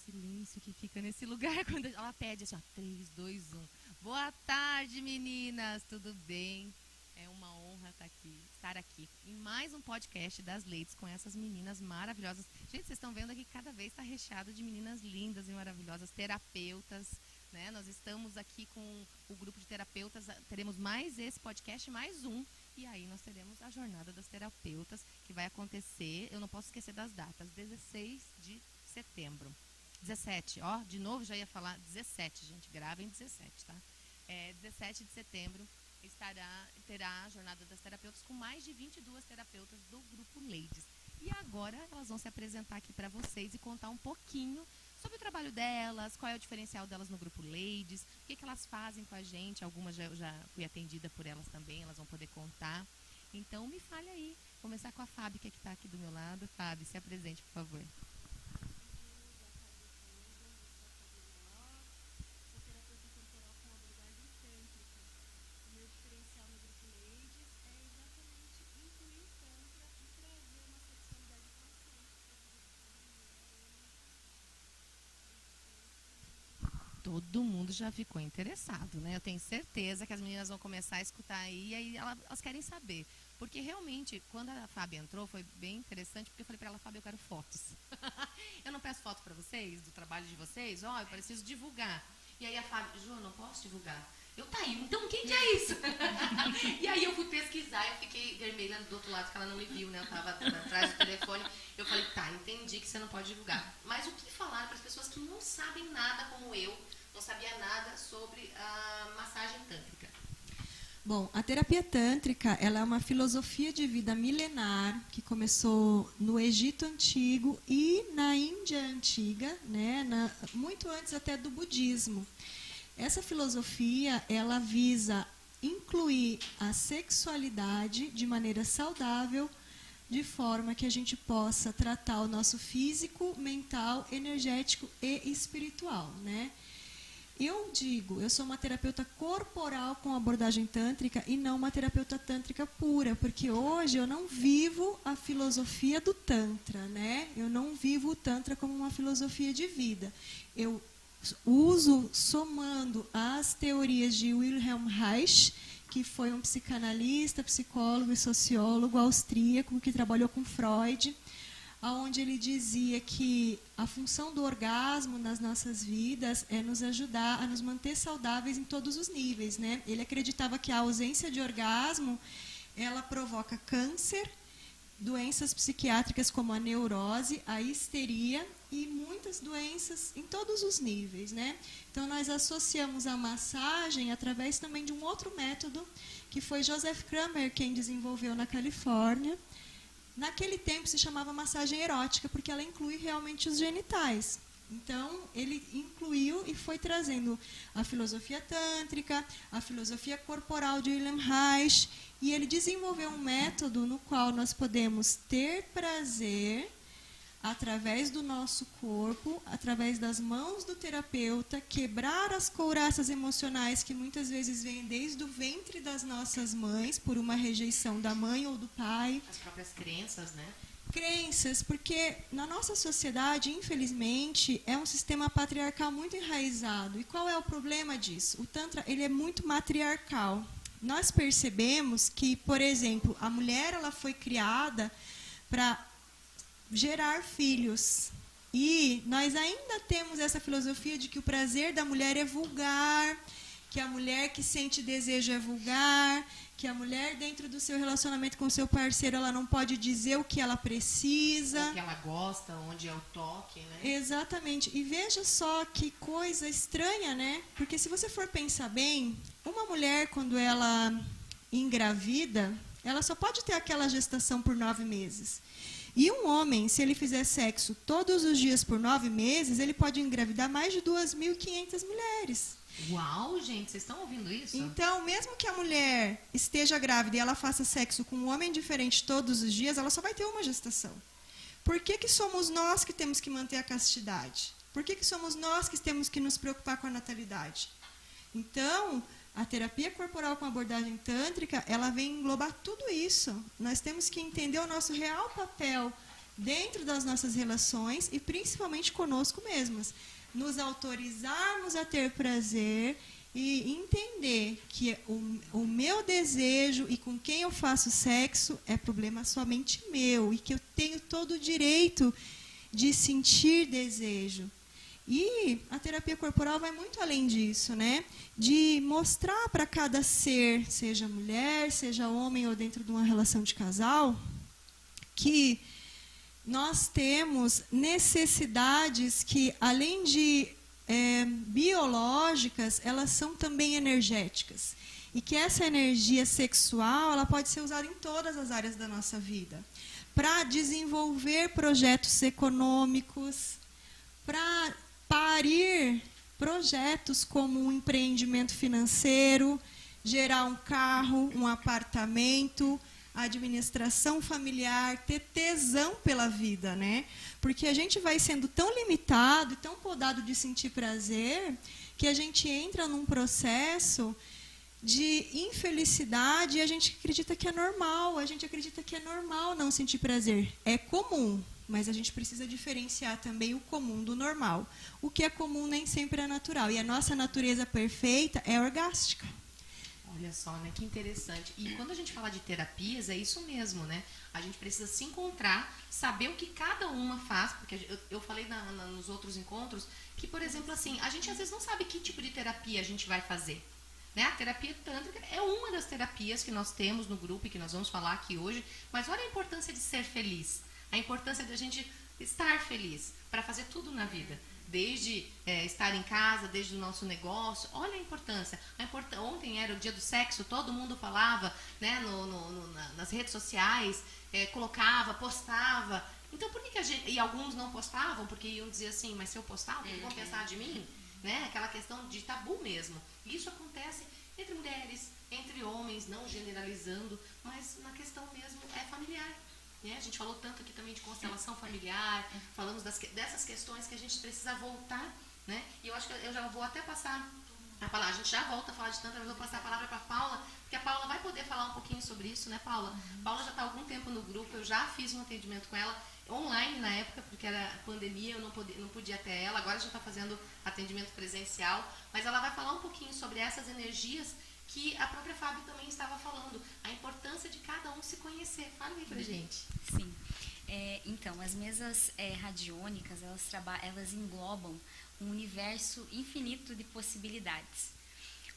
silêncio que fica nesse lugar quando ela pede assim, ó, 3, 2, 1. Boa tarde, meninas, tudo bem? É uma honra estar aqui em mais um podcast das Ladies com essas meninas maravilhosas. Gente, vocês estão vendo aqui que cada vez está recheado de meninas lindas e maravilhosas, terapeutas, né? Nós estamos aqui com o grupo de terapeutas, teremos mais esse podcast, mais um. E aí nós teremos a Jornada das Terapeutas, que vai acontecer, eu não posso esquecer das datas, 16 de setembro. 17, ó, de novo já ia falar 17, gente, gravem 17, tá? 17 de setembro terá a Jornada das Terapeutas com mais de 22 terapeutas do grupo Ladies. E agora elas vão se apresentar aqui para vocês e contar um pouquinho sobre o trabalho delas, qual é o diferencial delas no grupo Ladies, o que elas fazem com a gente. Algumas já fui atendida por elas também, elas vão poder contar. Então, me fale aí. Vou começar com a Fábio, que está aqui do meu lado. Fábio, se apresente, por favor. Todo mundo já ficou interessado, né? Eu tenho certeza que as meninas vão começar a escutar aí e aí elas querem saber. Porque realmente, quando a Fábio entrou, foi bem interessante, porque eu falei para ela, Fábio, eu quero fotos. Eu não peço foto para vocês, do trabalho de vocês, eu preciso divulgar. E aí a Fábio, Ju, eu não posso divulgar. Eu, tá aí, então quem que é isso? E aí eu fui pesquisar, eu fiquei vermelha do outro lado, que ela não me viu, né? Eu tava atrás do telefone. Eu falei, tá, entendi que você não pode divulgar. Mas o que falaram para as pessoas que não sabem nada como eu, não sabia nada sobre a massagem tântrica? Bom, a terapia tântrica, ela é uma filosofia de vida milenar que começou no Egito Antigo e na Índia Antiga, né, muito antes até do budismo. Essa filosofia, ela visa incluir a sexualidade de maneira saudável, de forma que a gente possa tratar o nosso físico, mental, energético e espiritual, né? Eu sou uma terapeuta corporal com abordagem tântrica e não uma terapeuta tântrica pura, porque hoje eu não vivo a filosofia do Tantra, né? Eu não vivo o Tantra como uma filosofia de vida. Eu uso, somando as teorias de Wilhelm Reich, que foi um psicanalista, psicólogo e sociólogo austríaco que trabalhou com Freud, onde ele dizia que a função do orgasmo nas nossas vidas é nos ajudar a nos manter saudáveis em todos os níveis, né? Ele acreditava que a ausência de orgasmo, ela provoca câncer, doenças psiquiátricas como a neurose, a histeria e muitas doenças em todos os níveis, né? Então, nós associamos a massagem através também de um outro método, que foi Joseph Kramer quem desenvolveu na Califórnia. Naquele tempo se chamava massagem erótica, porque ela inclui realmente os genitais. Então, ele incluiu e foi trazendo a filosofia tântrica, a filosofia corporal de Wilhelm Reich, e ele desenvolveu um método no qual nós podemos ter prazer através do nosso corpo, através das mãos do terapeuta, quebrar as couraças emocionais que muitas vezes vêm desde o ventre das nossas mães, por uma rejeição da mãe ou do pai. As próprias crenças, né? Crenças, porque na nossa sociedade, infelizmente, é um sistema patriarcal muito enraizado. E qual é o problema disso? O Tantra, ele é muito matriarcal. Nós percebemos que, por exemplo, a mulher ela foi criada para gerar filhos. E nós ainda temos essa filosofia de que o prazer da mulher é vulgar, que a mulher que sente desejo é vulgar, que a mulher dentro do seu relacionamento com o seu parceiro, ela não pode dizer o que ela precisa. O que ela gosta, onde é o toque, né? Exatamente. E veja só que coisa estranha, né? Porque se você for pensar bem, uma mulher quando ela engravida, ela só pode ter aquela gestação por 9 meses. E um homem, se ele fizer sexo todos os dias por 9 meses, ele pode engravidar mais de 2.500 mulheres. Uau, gente, vocês estão ouvindo isso? Então, mesmo que a mulher esteja grávida e ela faça sexo com um homem diferente todos os dias, ela só vai ter uma gestação. Por que somos nós que temos que manter a castidade? Por que somos nós que temos que nos preocupar com a natalidade? Então, a terapia corporal com abordagem tântrica, ela vem englobar tudo isso. Nós temos que entender o nosso real papel dentro das nossas relações e principalmente conosco mesmas. Nos autorizarmos a ter prazer e entender que o meu desejo e com quem eu faço sexo é problema somente meu e que eu tenho todo o direito de sentir desejo. E a terapia corporal vai muito além disso, né? De mostrar para cada ser, seja mulher, seja homem ou dentro de uma relação de casal, que nós temos necessidades que, além de biológicas, elas são também energéticas. E que essa energia sexual ela pode ser usada em todas as áreas da nossa vida. Para desenvolver projetos econômicos, para parir projetos como um empreendimento financeiro, gerar um carro, um apartamento, administração familiar, ter tesão pela vida, né? Porque a gente vai sendo tão limitado e tão podado de sentir prazer que a gente entra num processo de infelicidade e a gente acredita que é normal, não sentir prazer. É comum, mas a gente precisa diferenciar também o comum do normal. O que é comum nem sempre é natural. E a nossa natureza perfeita é orgástica. Olha só, né? Que interessante. E quando a gente fala de terapias, é isso mesmo, né? A gente precisa se encontrar, saber o que cada uma faz, porque eu falei nos outros encontros que, por exemplo, assim, a gente às vezes não sabe que tipo de terapia a gente vai fazer. Né? A terapia tântrica é uma das terapias que nós temos no grupo e que nós vamos falar aqui hoje, mas olha a importância de ser feliz, a importância de a gente estar feliz para fazer tudo na vida. Desde estar em casa, desde o nosso negócio, olha a importância. Ontem era o dia do sexo, todo mundo falava, né, nas redes sociais, colocava, postava. Então por que a gente... E alguns não postavam, porque iam dizer assim, mas se eu postar, o que vão pensar de mim? Né? Aquela questão de tabu mesmo. E isso acontece entre mulheres, entre homens, não generalizando, mas na questão mesmo familiar. A gente falou tanto aqui também de constelação familiar, falamos dessas questões que a gente precisa voltar, né? E eu acho que eu já vou até passar a palavra, a gente já volta a falar de tanto, eu vou passar a palavra para a Paula, porque a Paula vai poder falar um pouquinho sobre isso, né, Paula? Paula já está há algum tempo no grupo, eu já fiz um atendimento com ela, online na época, porque era pandemia, eu não podia até ela, agora já está fazendo atendimento presencial, mas ela vai falar um pouquinho sobre essas energias que a própria Fábio também estava falando, a importância de cada um se conhecer. Fala aí pra gente. Sim. Então, as mesas radiônicas, elas englobam um universo infinito de possibilidades.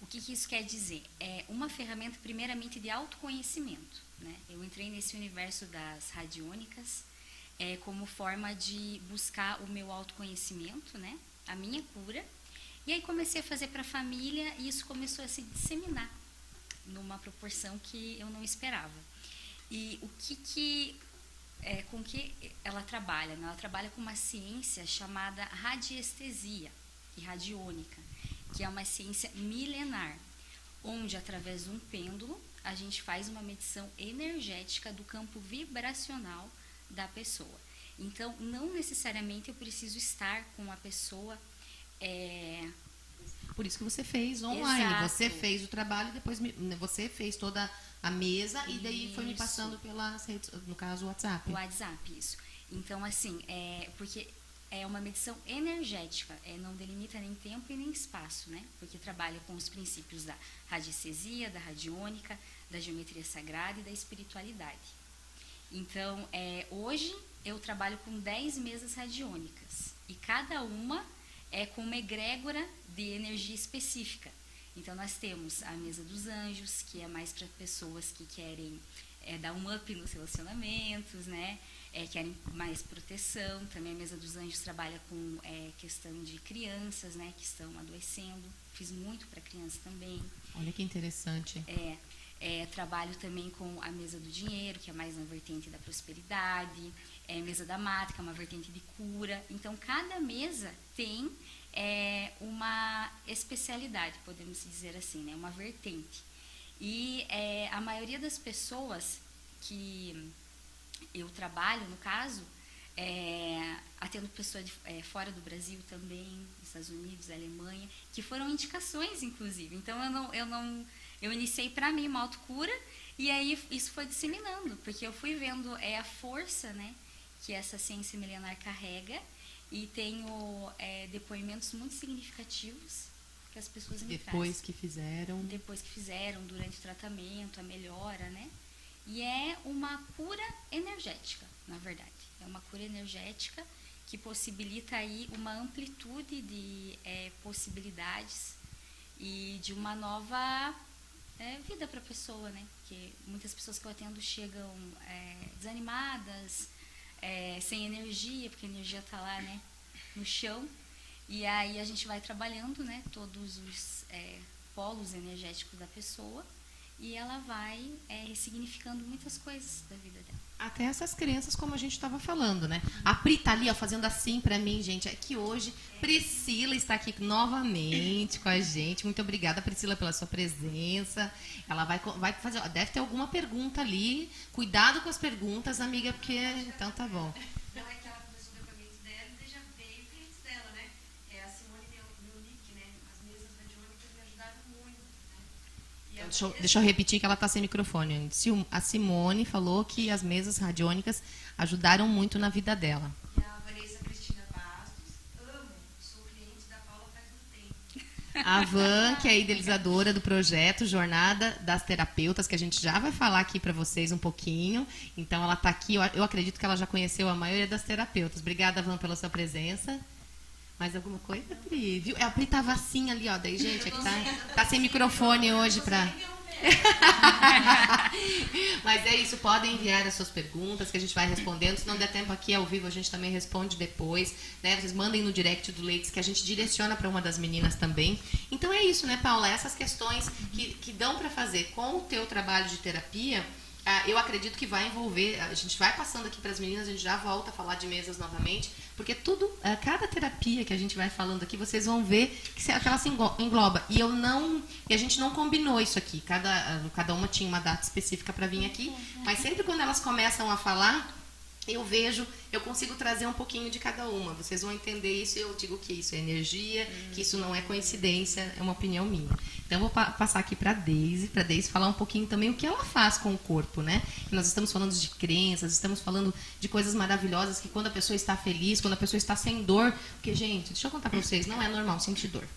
O que isso quer dizer? É uma ferramenta, primeiramente, de autoconhecimento. Né? Eu entrei nesse universo das radiônicas como forma de buscar o meu autoconhecimento, né? A minha cura. E aí comecei a fazer para a família e isso começou a se disseminar numa proporção que eu não esperava. E com que ela trabalha? Né? Ela trabalha com uma ciência chamada radiestesia e radiônica, que é uma ciência milenar, onde através de um pêndulo a gente faz uma medição energética do campo vibracional da pessoa. Então, não necessariamente eu preciso estar com a pessoa... Por isso que você fez online. Exato. Você fez o trabalho e depois você fez toda a mesa e daí foi me passando pelas redes, no caso o WhatsApp. O WhatsApp, isso. Então, assim, porque é uma medição energética, não delimita nem tempo e nem espaço, né? Porque trabalha com os princípios da radiestesia, da radiônica, da geometria sagrada e da espiritualidade. Então, hoje eu trabalho com 10 mesas radiônicas e cada uma com uma egrégora de energia específica. Então, nós temos a mesa dos anjos, que é mais para pessoas que querem dar um up nos relacionamentos, né? Querem mais proteção. Também a mesa dos anjos trabalha com questão de crianças, né? Que estão adoecendo. Fiz muito para crianças também. Olha que interessante. Trabalho também com a mesa do dinheiro, que é mais uma vertente da prosperidade. Mesa da mata, que é uma vertente de cura. Então, cada mesa tem uma especialidade, podemos dizer assim, né? Uma vertente. E a maioria das pessoas que eu trabalho, no caso, atendo pessoas fora do Brasil também, Estados Unidos, Alemanha, que foram indicações, inclusive. Então, eu iniciei para mim uma autocura e aí isso foi disseminando, porque eu fui vendo a força, né, que essa ciência milenar carrega, e tenho depoimentos muito significativos que as pessoas me trazem. Depois que fizeram, durante o tratamento, a melhora, né? E é uma cura energética, na verdade. É uma cura energética que possibilita aí uma amplitude de possibilidades e de uma nova vida para a pessoa, né? Porque muitas pessoas que eu atendo chegam desanimadas, sem energia, porque a energia está lá, né, no chão. E aí a gente vai trabalhando, né, todos os polos energéticos da pessoa, e ela vai ressignificando muitas coisas da vida dela. Até essas crenças, como a gente estava falando, né? A Pri tá ali, ó, fazendo assim pra mim, gente. É que hoje Priscila está aqui novamente com a gente. Muito obrigada, Priscila, pela sua presença. Ela vai fazer, ó, deve ter alguma pergunta ali. Cuidado com as perguntas, amiga, porque então tá bom. Não é que ela começou o depoimento dela e já veio clientes dela, né? A Simone meu nick, né? As mesas radiônicas me ajudaram muito, né? Então, deixa eu repetir que ela está sem microfone. A Simone falou que as mesas radiônicas ajudaram muito na vida dela. E a Vanessa Cristina Bastos, amo, sou cliente da Paula faz um tempo. A Van, que é a idealizadora do projeto Jornada das Terapeutas, que a gente já vai falar aqui para vocês um pouquinho. Então, ela está aqui, eu acredito que ela já conheceu a maioria das terapeutas. Obrigada, Van, pela sua presença. Mais alguma coisa, Pri? Viu? A Pri tava assim ali, ó. Daí, gente, é que tá sem microfone hoje pra... Mas é isso, podem enviar as suas perguntas que a gente vai respondendo. Se não der tempo aqui ao vivo, a gente também responde depois, né? Vocês mandem no direct do Leites que a gente direciona para uma das meninas também. Então é isso, né, Paula? Essas questões que dão para fazer com o teu trabalho de terapia, eu acredito que vai envolver, a gente vai passando aqui para as meninas, a gente já volta a falar de mesas novamente, porque tudo, cada terapia que a gente vai falando aqui, vocês vão ver que ela se engloba. E a gente não combinou isso aqui, cada uma tinha uma data específica para vir aqui, mas sempre quando elas começam a falar, eu consigo trazer um pouquinho de cada uma. Vocês vão entender isso e eu digo que isso é energia, que isso não é coincidência, é uma opinião minha. Então eu vou passar aqui para a Deise falar um pouquinho também o que ela faz com o corpo, né? Nós estamos falando de crenças, estamos falando de coisas maravilhosas que quando a pessoa está feliz, quando a pessoa está sem dor, porque, gente, deixa eu contar para vocês, não é normal sentir dor.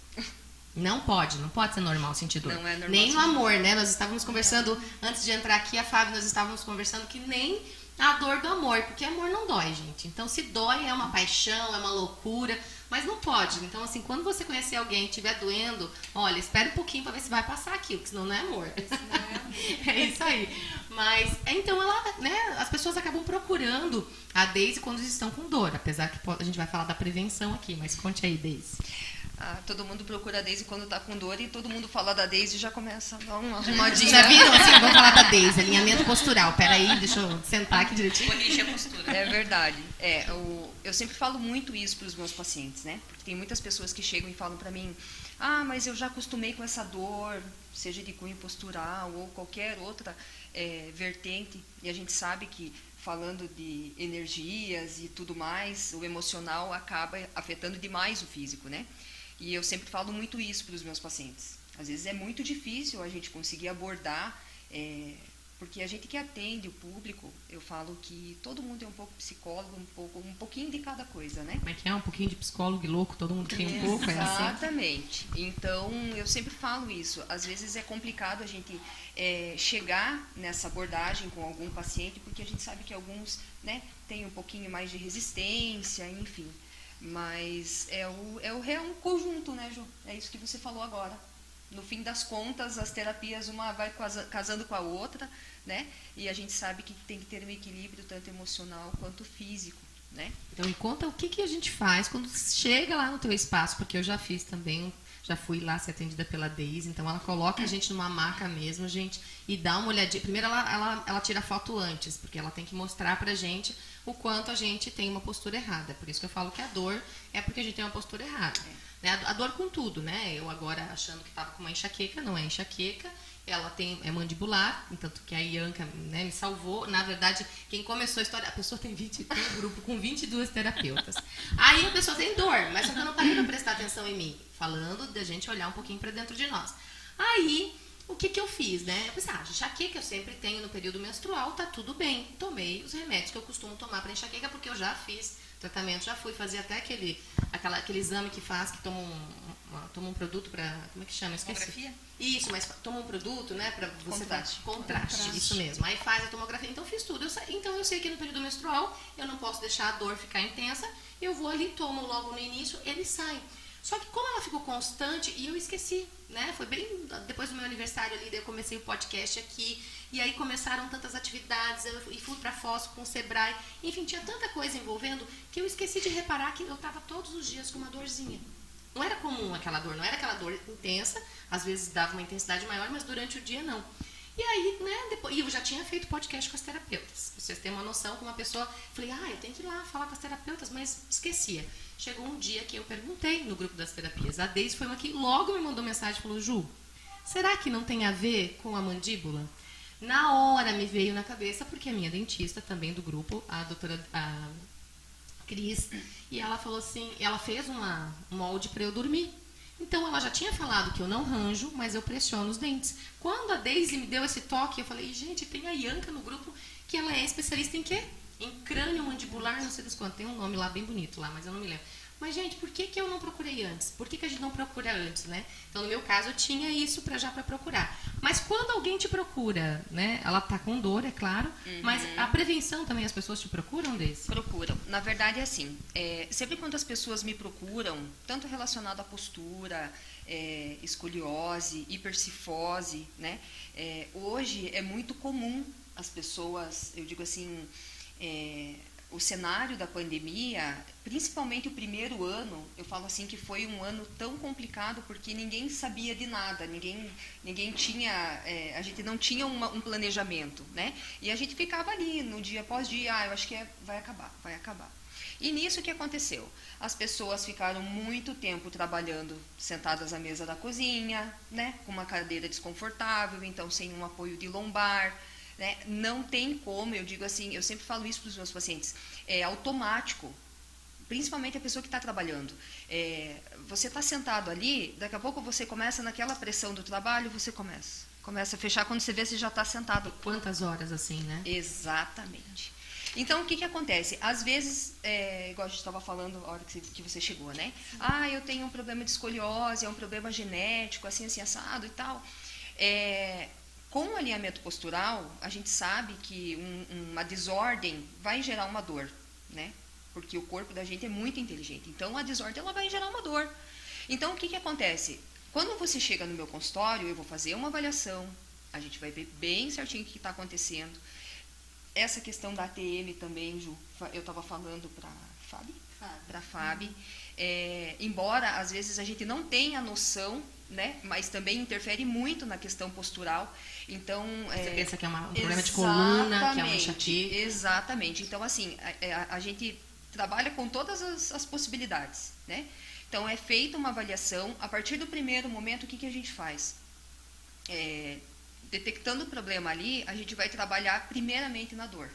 Não pode ser normal sentir dor. Não é normal. Nem no amor, né? Nós estávamos conversando, antes de entrar aqui, a Fábio, nós estávamos conversando que nem a dor do amor, porque amor não dói, gente. Então, se dói, é uma paixão, é uma loucura, mas não pode. Então, assim, quando você conhecer alguém e estiver doendo, olha, espera um pouquinho para ver se vai passar aquilo, porque senão não é amor. É isso aí. Mas, então, as pessoas acabam procurando a Deise quando estão com dor, apesar que a gente vai falar da prevenção aqui, mas conte aí, Deise. Todo mundo procura a Deise quando está com dor e todo mundo fala da Deise e já começa a dar uma arrumadinha. Já viram? Assim, vamos falar da Deise, alinhamento postural. Peraí, deixa eu sentar aqui direitinho. Corrige a postura. É verdade. Eu sempre falo muito isso para os meus pacientes, né? Porque tem muitas pessoas que chegam e falam para mim, mas eu já acostumei com essa dor, seja de cunho postural ou qualquer outra vertente, e a gente sabe que falando de energias e tudo mais, o emocional acaba afetando demais o físico, né? E eu sempre falo muito isso para os meus pacientes. Às vezes é muito difícil a gente conseguir abordar, porque a gente que atende o público, eu falo que todo mundo é um pouco psicólogo, um pouquinho de cada coisa, né? Como é que é? Um pouquinho de psicólogo e louco, todo mundo tem um pouco, é assim? Exatamente. Então, eu sempre falo isso. Às vezes é complicado a gente chegar nessa abordagem com algum paciente, porque a gente sabe que alguns, né, têm um pouquinho mais de resistência, enfim. Mas é um conjunto, né, Ju? É isso que você falou agora. No fim das contas, as terapias, uma vai casando com a outra, né? E a gente sabe que tem que ter um equilíbrio tanto emocional quanto físico, né? Então, me conta o que a gente faz quando chega lá no teu espaço, porque eu já fiz também, já fui lá ser atendida pela Deise, então ela coloca a gente numa maca mesmo, gente, e dá uma olhadinha. Primeiro ela tira foto antes, porque ela tem que mostrar pra gente o quanto a gente tem uma postura errada. Por isso que eu falo que a dor é porque a gente tem uma postura errada. Né? A dor com tudo, né? Eu agora achando que estava com uma enxaqueca, não é enxaqueca, ela é mandibular, tanto que a Ianca, né, me salvou. Na verdade, quem começou a história, a pessoa tem um grupo com 22 terapeutas. Aí a pessoa tem dor, mas só que eu não parei para prestar atenção em mim, falando da gente olhar um pouquinho para dentro de nós. Aí O que eu fiz, né? Eu pensei, enxaqueca eu sempre tenho no período menstrual, tá tudo bem. Tomei os remédios que eu costumo tomar para enxaqueca, porque eu já fiz tratamento, já fui fazer até aquele exame que faz, que toma um produto para, como é que chama? Esqueci. Tomografia? Isso, mas toma um produto, né, para você Contraste, isso mesmo. Aí faz a tomografia, então fiz tudo. Então eu sei que no período menstrual eu não posso deixar a dor ficar intensa, eu vou ali, tomo logo no início, ele sai. Só que como ela ficou constante, e eu esqueci, né? Foi bem depois do meu aniversário ali, daí eu comecei o podcast aqui, e aí começaram tantas atividades, eu fui pra Foz com o Sebrae, enfim, tinha tanta coisa envolvendo que eu esqueci de reparar que eu tava todos os dias com uma dorzinha. Não era comum aquela dor, não era aquela dor intensa, às vezes dava uma intensidade maior, mas durante o dia não. E aí, né, depois, e eu já tinha feito podcast com as terapeutas. Pra vocês terem uma noção, com uma pessoa, falei, eu tenho que ir lá falar com as terapeutas, mas esquecia. Chegou um dia que eu perguntei no grupo das terapias. A Deise foi uma que logo me mandou mensagem e falou, Ju, será que não tem a ver com a mandíbula? Na hora me veio na cabeça, porque a minha dentista também do grupo, a doutora Cris, e ela falou assim, ela fez um molde para eu dormir. Então, ela já tinha falado que eu não ranjo, mas eu pressiono os dentes. Quando a Deise me deu esse toque, eu falei, gente, tem a Ianca no grupo, que ela é especialista em quê? Em crânio mandibular, não sei das quantas. Tem um nome lá bem bonito lá, mas eu não me lembro. Mas, gente, por que eu não procurei antes? Por que a gente não procura antes, né? Então, no meu caso, eu tinha isso para procurar. Mas quando alguém te procura, né? Ela tá com dor, é claro, mas a prevenção também, as pessoas te procuram desse? Procuram. Na verdade, é assim, sempre quando as pessoas me procuram, tanto relacionado à postura, escoliose, hipercifose, né? Hoje é muito comum as pessoas, eu digo assim, o cenário da pandemia, principalmente o primeiro ano, eu falo assim que foi um ano tão complicado porque ninguém sabia de nada, ninguém tinha, a gente não tinha um planejamento, né? E a gente ficava ali, no dia após dia, eu acho que vai acabar. E nisso o que aconteceu? As pessoas ficaram muito tempo trabalhando sentadas à mesa da cozinha, né? Com uma cadeira desconfortável, então sem um apoio de lombar, né? Não tem como, eu digo assim, eu sempre falo isso para os meus pacientes, é automático, principalmente a pessoa que está trabalhando. Você está sentado ali, daqui a pouco você começa naquela pressão do trabalho, você começa a fechar, quando você vê, você já está sentado. Quantas horas assim, né? Exatamente. Então, o que acontece? Às vezes, igual a gente estava falando a hora que você chegou, né? Eu tenho um problema de escoliose, é um problema genético, assim assado e tal. Com o alinhamento postural, a gente sabe que uma desordem vai gerar uma dor, né? Porque o corpo da gente é muito inteligente. Então, a desordem ela vai gerar uma dor. Então, o que acontece? Quando você chega no meu consultório, eu vou fazer uma avaliação, a gente vai ver bem certinho o que está acontecendo. Essa questão da ATM também, Ju, eu estava falando para a Fábio. Embora, às vezes, a gente não tenha noção, né? Mas também interfere muito na questão postural. Então, você pensa que é um problema de coluna, que é uma enxaqueca? Exatamente. Então, assim, a gente trabalha com todas as possibilidades, né? Então, é feita uma avaliação. A partir do primeiro momento, o que a gente faz? Detectando o problema ali, a gente vai trabalhar primeiramente na dor.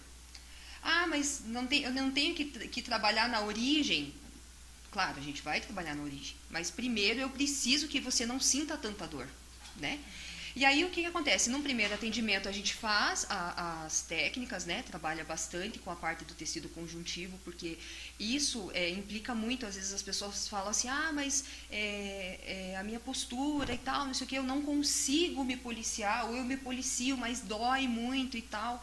Mas eu não tenho que trabalhar na origem. Claro, a gente vai trabalhar na origem, mas primeiro eu preciso que você não sinta tanta dor, né? E aí o que acontece? Num primeiro atendimento a gente faz as técnicas, né? Trabalha bastante com a parte do tecido conjuntivo, porque isso implica muito, às vezes as pessoas falam assim, mas a minha postura e tal, não sei o que, eu não consigo me policiar, ou eu me policio, mas dói muito e tal.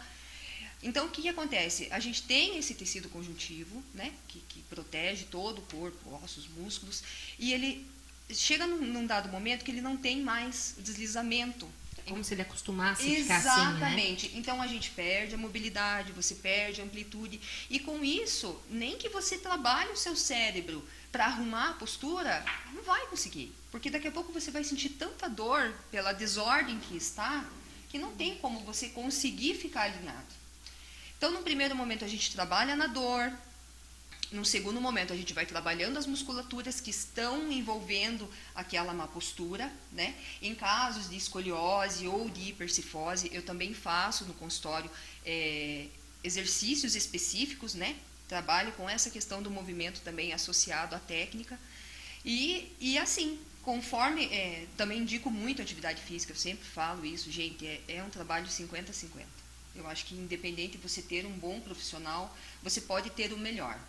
Então, o que acontece? A gente tem esse tecido conjuntivo, né, que protege todo o corpo, ossos, músculos, e ele chega num dado momento que ele não tem mais deslizamento. É como se ele acostumasse a ficar assim, né? Exatamente. Então, a gente perde a mobilidade, você perde a amplitude, e com isso, nem que você trabalhe o seu cérebro para arrumar a postura, não vai conseguir, porque daqui a pouco você vai sentir tanta dor pela desordem que está, que não tem como você conseguir ficar alinhado. Então, no primeiro momento, a gente trabalha na dor. No segundo momento, a gente vai trabalhando as musculaturas que estão envolvendo aquela má postura, né? Em casos de escoliose ou de hipercifose, eu também faço no consultório exercícios específicos, né? Trabalho com essa questão do movimento também associado à técnica. E assim, Conforme, também indico muito atividade física, eu sempre falo isso, gente, é um trabalho 50-50. Eu acho que independente de você ter um bom profissional, você pode ter o melhor.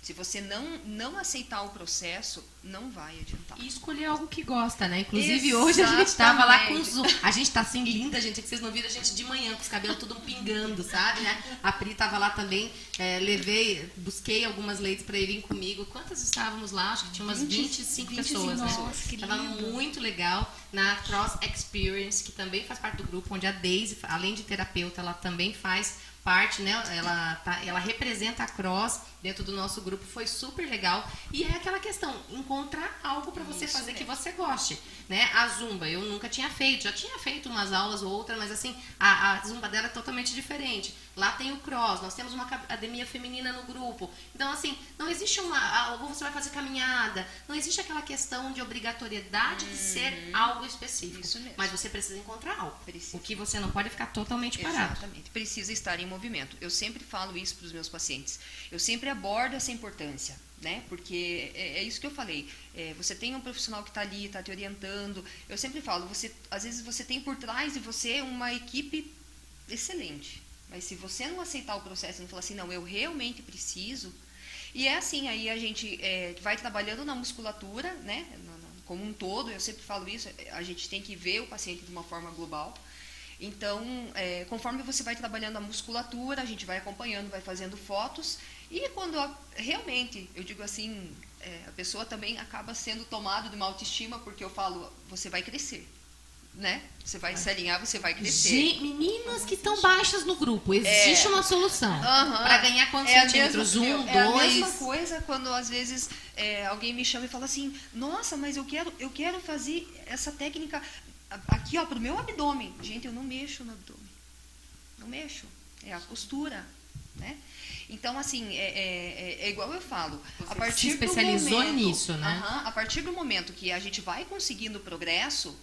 Se você não aceitar o processo, não vai adiantar. E escolher algo que gosta, né? Inclusive, hoje a gente tava lá com o Zoom. A gente tá assim, linda, gente. É que vocês não viram a gente de manhã, com os cabelos tudo pingando, sabe, né? A Pri tava lá também. Busquei algumas ladies pra irem comigo. Quantas estávamos lá? Acho que tinha umas 25 pessoas, né? Nossa, que Tava lindo. muito legal. Na Cross Experience, que também faz parte do grupo, onde a Daisy, além de terapeuta, ela também faz parte, né? Ela representa a Cross dentro do nosso grupo, foi super legal. E é aquela questão, encontrar algo para você fazer que você goste, né? A Zumba, eu nunca tinha feito, já tinha feito umas aulas ou outras, mas assim, a Zumba dela é totalmente diferente. Lá tem o Cross, nós temos uma academia feminina no grupo. Então, assim, não existe ou você vai fazer caminhada, não existe aquela questão de obrigatoriedade de ser algo específico. Isso mesmo. Mas você precisa encontrar algo. Precisa. O que você não pode ficar totalmente parado. Exatamente. Precisa estar em movimento. Eu sempre falo isso para os meus pacientes. Eu sempre abordo essa importância, né? Porque é isso que eu falei. Você tem um profissional que está ali, está te orientando. Eu sempre falo, às vezes você tem por trás de você uma equipe excelente. Mas se você não aceitar o processo e não falar assim, não, eu realmente preciso... E é assim, aí a gente vai trabalhando na musculatura, né? Como um todo, eu sempre falo isso, a gente tem que ver o paciente de uma forma global. Então, conforme você vai trabalhando a musculatura, a gente vai acompanhando, vai fazendo fotos, e quando realmente, eu digo assim, a pessoa também acaba sendo tomada de uma autoestima, porque eu falo, você vai crescer, né? Você vai se alinhar, você vai crescer. Meninas que estão baixas no grupo, existe uma solução para ganhar quantos centímetros? É a 2. mesma coisa quando às vezes alguém me chama e fala assim, nossa, mas eu quero fazer essa técnica aqui, ó, pro meu abdômen. Gente, eu não mexo no abdômen. Não mexo. É a costura, né? Então, assim, é igual eu falo. A partir se especializou do momento, nisso, né? A partir do momento que a gente vai conseguindo progresso,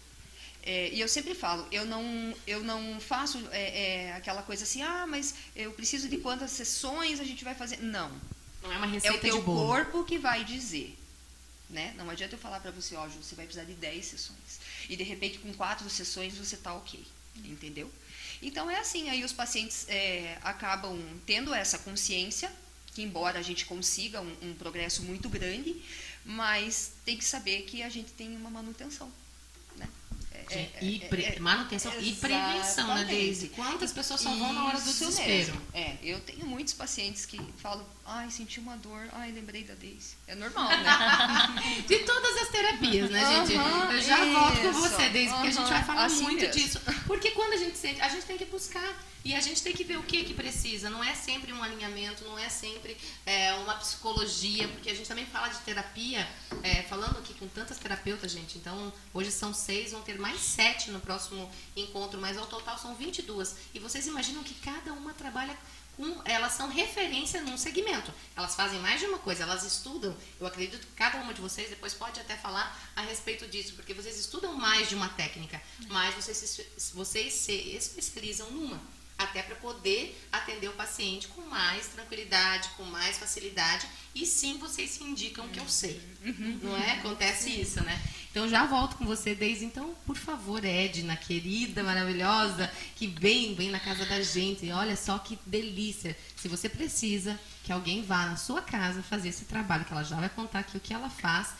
e eu sempre falo, eu não faço aquela coisa assim, mas eu preciso de quantas sessões a gente vai fazer. Não. Não é uma É receita o teu de bolo. corpo que vai dizer. Né? Não adianta eu falar para você, ó, Ju, você vai precisar de 10 sessões. E de repente com 4 sessões você tá ok. Entendeu? Então é assim, aí os pacientes acabam tendo essa consciência, que embora a gente consiga um progresso muito grande, mas tem que saber que a gente tem uma manutenção. Né? Manutenção e prevenção, né, Daisy? Quantas pessoas só vão na hora do Isso desespero? mesmo. Eu tenho muitos pacientes que falam, senti uma dor, lembrei da Daisy. É normal, né? De todas as terapias, né, gente? Eu já volto com você, Daisy, porque a gente vai falar assim muito mesmo. disso. Porque quando a gente sente, a gente tem que buscar e a gente tem que ver o que precisa. Não é sempre um alinhamento, não é sempre uma psicologia, porque a gente também fala de terapia, falando aqui com tantas terapeutas, gente. Então, hoje são 6, vão ter mais 7 no próximo encontro, mas ao total são 22. E vocês imaginam que cada uma trabalha elas são referência num segmento. Elas fazem mais de uma coisa, elas estudam. Eu acredito que cada uma de vocês depois pode até falar a respeito disso, porque vocês estudam mais de uma técnica, mas vocês se especializam numa, até para poder atender o paciente com mais tranquilidade, com mais facilidade, e sim, vocês se indicam que eu sei. Não é? Acontece isso, né? Então, já volto com você, Deise. Então, por favor, Edna, querida, maravilhosa, que vem na casa da gente. Olha só que delícia. Se você precisa que alguém vá na sua casa fazer esse trabalho, que ela já vai contar aqui o que ela faz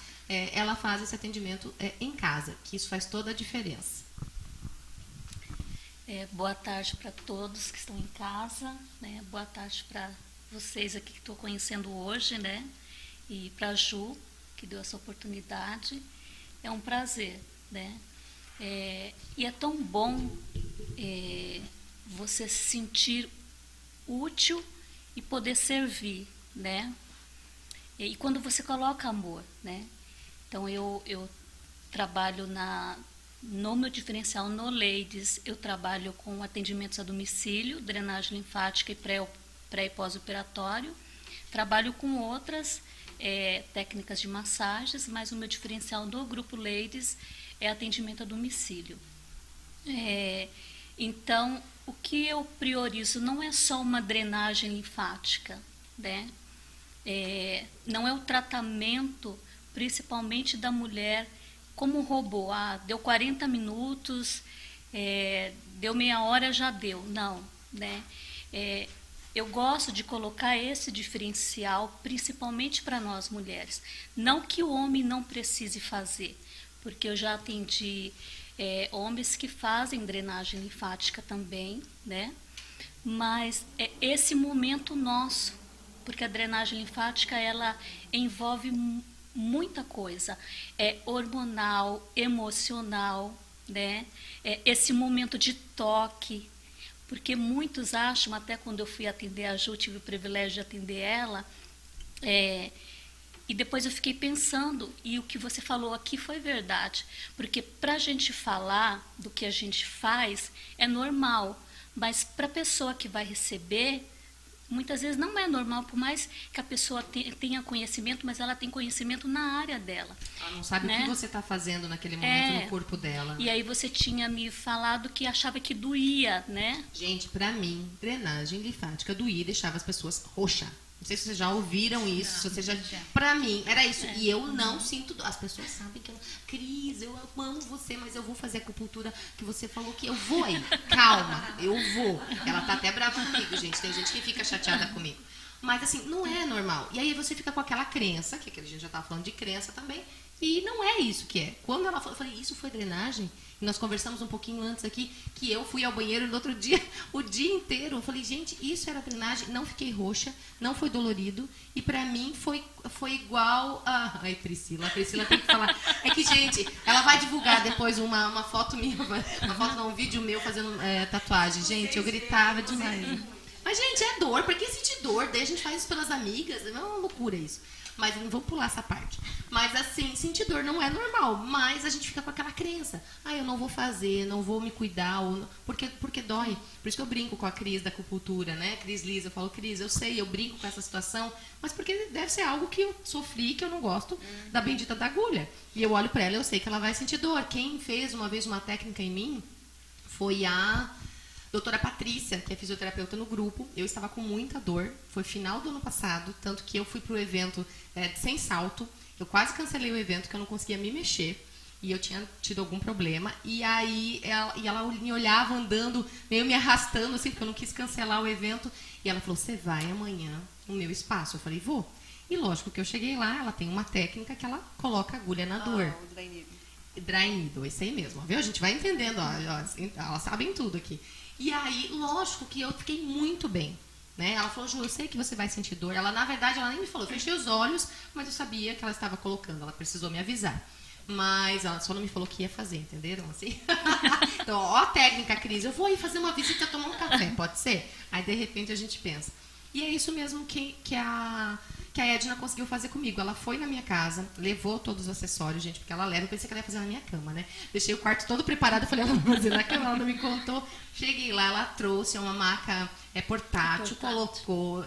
esse atendimento em casa, que isso faz toda a diferença. Boa tarde para todos que estão em casa, né? Boa tarde para vocês aqui que estou conhecendo hoje, né? E para a Ju, que deu essa oportunidade. É um prazer, né? E é tão bom você se sentir útil e poder servir, né? E quando você coloca amor, né? Então, eu trabalho no meu diferencial no Ladies, eu trabalho com atendimentos a domicílio, drenagem linfática e pré e pós-operatório. Trabalho com outras técnicas de massagens, mas o meu diferencial do grupo Ladies é atendimento a domicílio. Então, o que eu priorizo não é só uma drenagem linfática, né? Não é o tratamento, principalmente da mulher como um robô. Ah, deu 40 minutos, deu meia hora, já deu. Não, né? Eu gosto de colocar esse diferencial, principalmente para nós mulheres. Não que o homem não precise fazer, porque eu já atendi homens que fazem drenagem linfática também, né? Mas é esse momento nosso, porque a drenagem linfática ela envolve muita coisa, hormonal, emocional, né? Esse momento de toque, porque muitos acham, até quando eu fui atender a Ju, tive o privilégio de atender ela, e depois eu fiquei pensando, e o que você falou aqui foi verdade, porque para a gente falar do que a gente faz é normal, mas para a pessoa que vai receber, muitas vezes não é normal, por mais que a pessoa tenha conhecimento, mas ela tem conhecimento na área dela. Ela não sabe, né, o que você está fazendo naquele momento no corpo dela. E aí você tinha me falado que achava que doía, né? Gente, para mim, drenagem linfática doía e deixava as pessoas roxas. Não sei se vocês já ouviram isso, se você já... Pra mim, era isso. E eu não sinto dor. As pessoas sabem que eu... Cris, eu amo você, mas eu vou fazer acupuntura que você falou que eu vou aí. Calma, eu vou. Ela tá até brava comigo, gente. Tem gente que fica chateada comigo. Mas assim, não é normal. E aí você fica com aquela crença, que a gente já tava falando de crença também, e não é isso que é. Quando ela falou, eu falei, isso foi drenagem? E nós conversamos um pouquinho antes aqui, que eu fui ao banheiro no outro dia, o dia inteiro. Eu falei, gente, isso era drenagem. Não fiquei roxa, não foi dolorido. E pra mim foi igual a... Ai, Priscila, a Priscila tem que falar. É que, gente, ela vai divulgar depois uma foto minha, uma foto não, um vídeo meu fazendo tatuagem. Gente, eu gritava demais. Mas, gente, é dor. Pra que sentir dor? Daí a gente faz isso pelas amigas. É uma loucura isso. Mas não vamos pular essa parte. Mas assim, sentir dor não é normal. Mas a gente fica com aquela crença. Ah, eu não vou fazer, não vou me cuidar. Porque dói. Por isso que eu brinco com a Cris da acupuntura, né? Cris Lisa, eu falo, Cris, eu sei, eu brinco com essa situação. Mas porque deve ser algo que eu sofri, que eu não gosto da bendita da agulha. E eu olho pra ela e eu sei que ela vai sentir dor. Quem fez uma vez uma técnica em mim foi a doutora Patrícia, que é fisioterapeuta no grupo. Eu estava com muita dor. Foi final do ano passado, tanto que eu fui pro evento sem salto. Eu quase cancelei o evento, que eu não conseguia me mexer. E eu tinha tido algum problema. E aí ela me olhava andando, meio me arrastando, assim, porque eu não quis cancelar o evento. E ela falou, você vai amanhã no meu espaço? Eu falei, vou. E lógico que eu cheguei lá, ela tem uma técnica que ela coloca agulha na dor. O dry needle. Dry needle, isso aí mesmo. Viu? A gente vai entendendo, ó, elas sabem tudo aqui. E aí, lógico que eu fiquei muito bem, né? Ela falou, Ju, eu sei que você vai sentir dor. Ela, na verdade, ela nem me falou. Eu fechei os olhos, mas eu sabia que ela estava colocando. Ela precisou me avisar. Mas ela só não me falou que ia fazer, entenderam? Assim? Então, ó a técnica, Cris. Eu vou ir fazer uma visita, tomar um café, pode ser? Aí, de repente, a gente pensa. E é isso mesmo que a Edna conseguiu fazer comigo. Ela foi na minha casa, levou todos os acessórios, gente, porque ela leva. Eu pensei que ela ia fazer na minha cama, né? Deixei o quarto todo preparado, eu falei, ela vai fazer na cama, ela não me contou. Cheguei lá, ela trouxe uma maca portátil, colocou,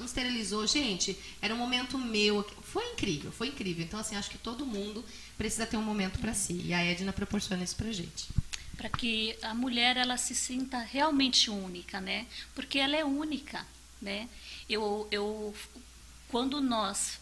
esterilizou. Gente, era um momento meu. Foi incrível, foi incrível. Então, assim, acho que todo mundo precisa ter um momento para si. E a Edna proporciona isso pra gente. Para que a mulher ela se sinta realmente única, né? Porque ela é única, né? Quando nós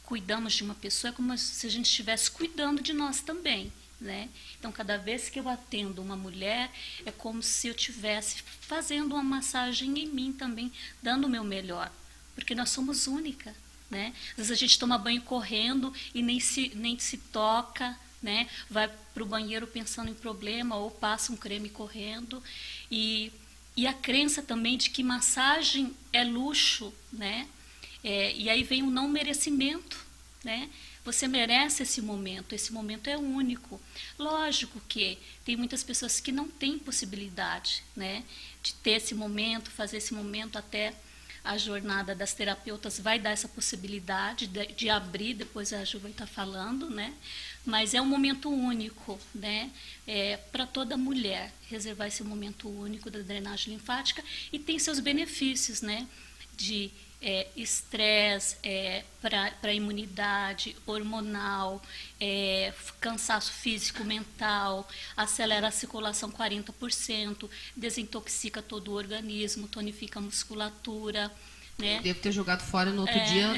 cuidamos de uma pessoa, é como se a gente estivesse cuidando de nós também, né? Então, cada vez que eu atendo uma mulher, é como se eu estivesse fazendo uma massagem em mim também, dando o meu melhor, porque nós somos única, né? Às vezes a gente toma banho correndo e nem se toca, né? Vai para o banheiro pensando em problema ou passa um creme correndo. E a crença também de que massagem é luxo, né? E aí vem o não merecimento, né? Você merece esse momento é único. Lógico que tem muitas pessoas que não têm possibilidade, né, de ter esse momento, fazer esse momento. Até a jornada das terapeutas vai dar essa possibilidade de abrir, depois a Ju vai estar falando, né? Mas é um momento único, né? Para toda mulher, reservar esse momento único da drenagem linfática, e tem seus benefícios, né? De estresse, para a imunidade, hormonal, cansaço físico, mental, acelera a circulação 40%, desintoxica todo o organismo, tonifica a musculatura, né? Devo ter jogado fora no outro dia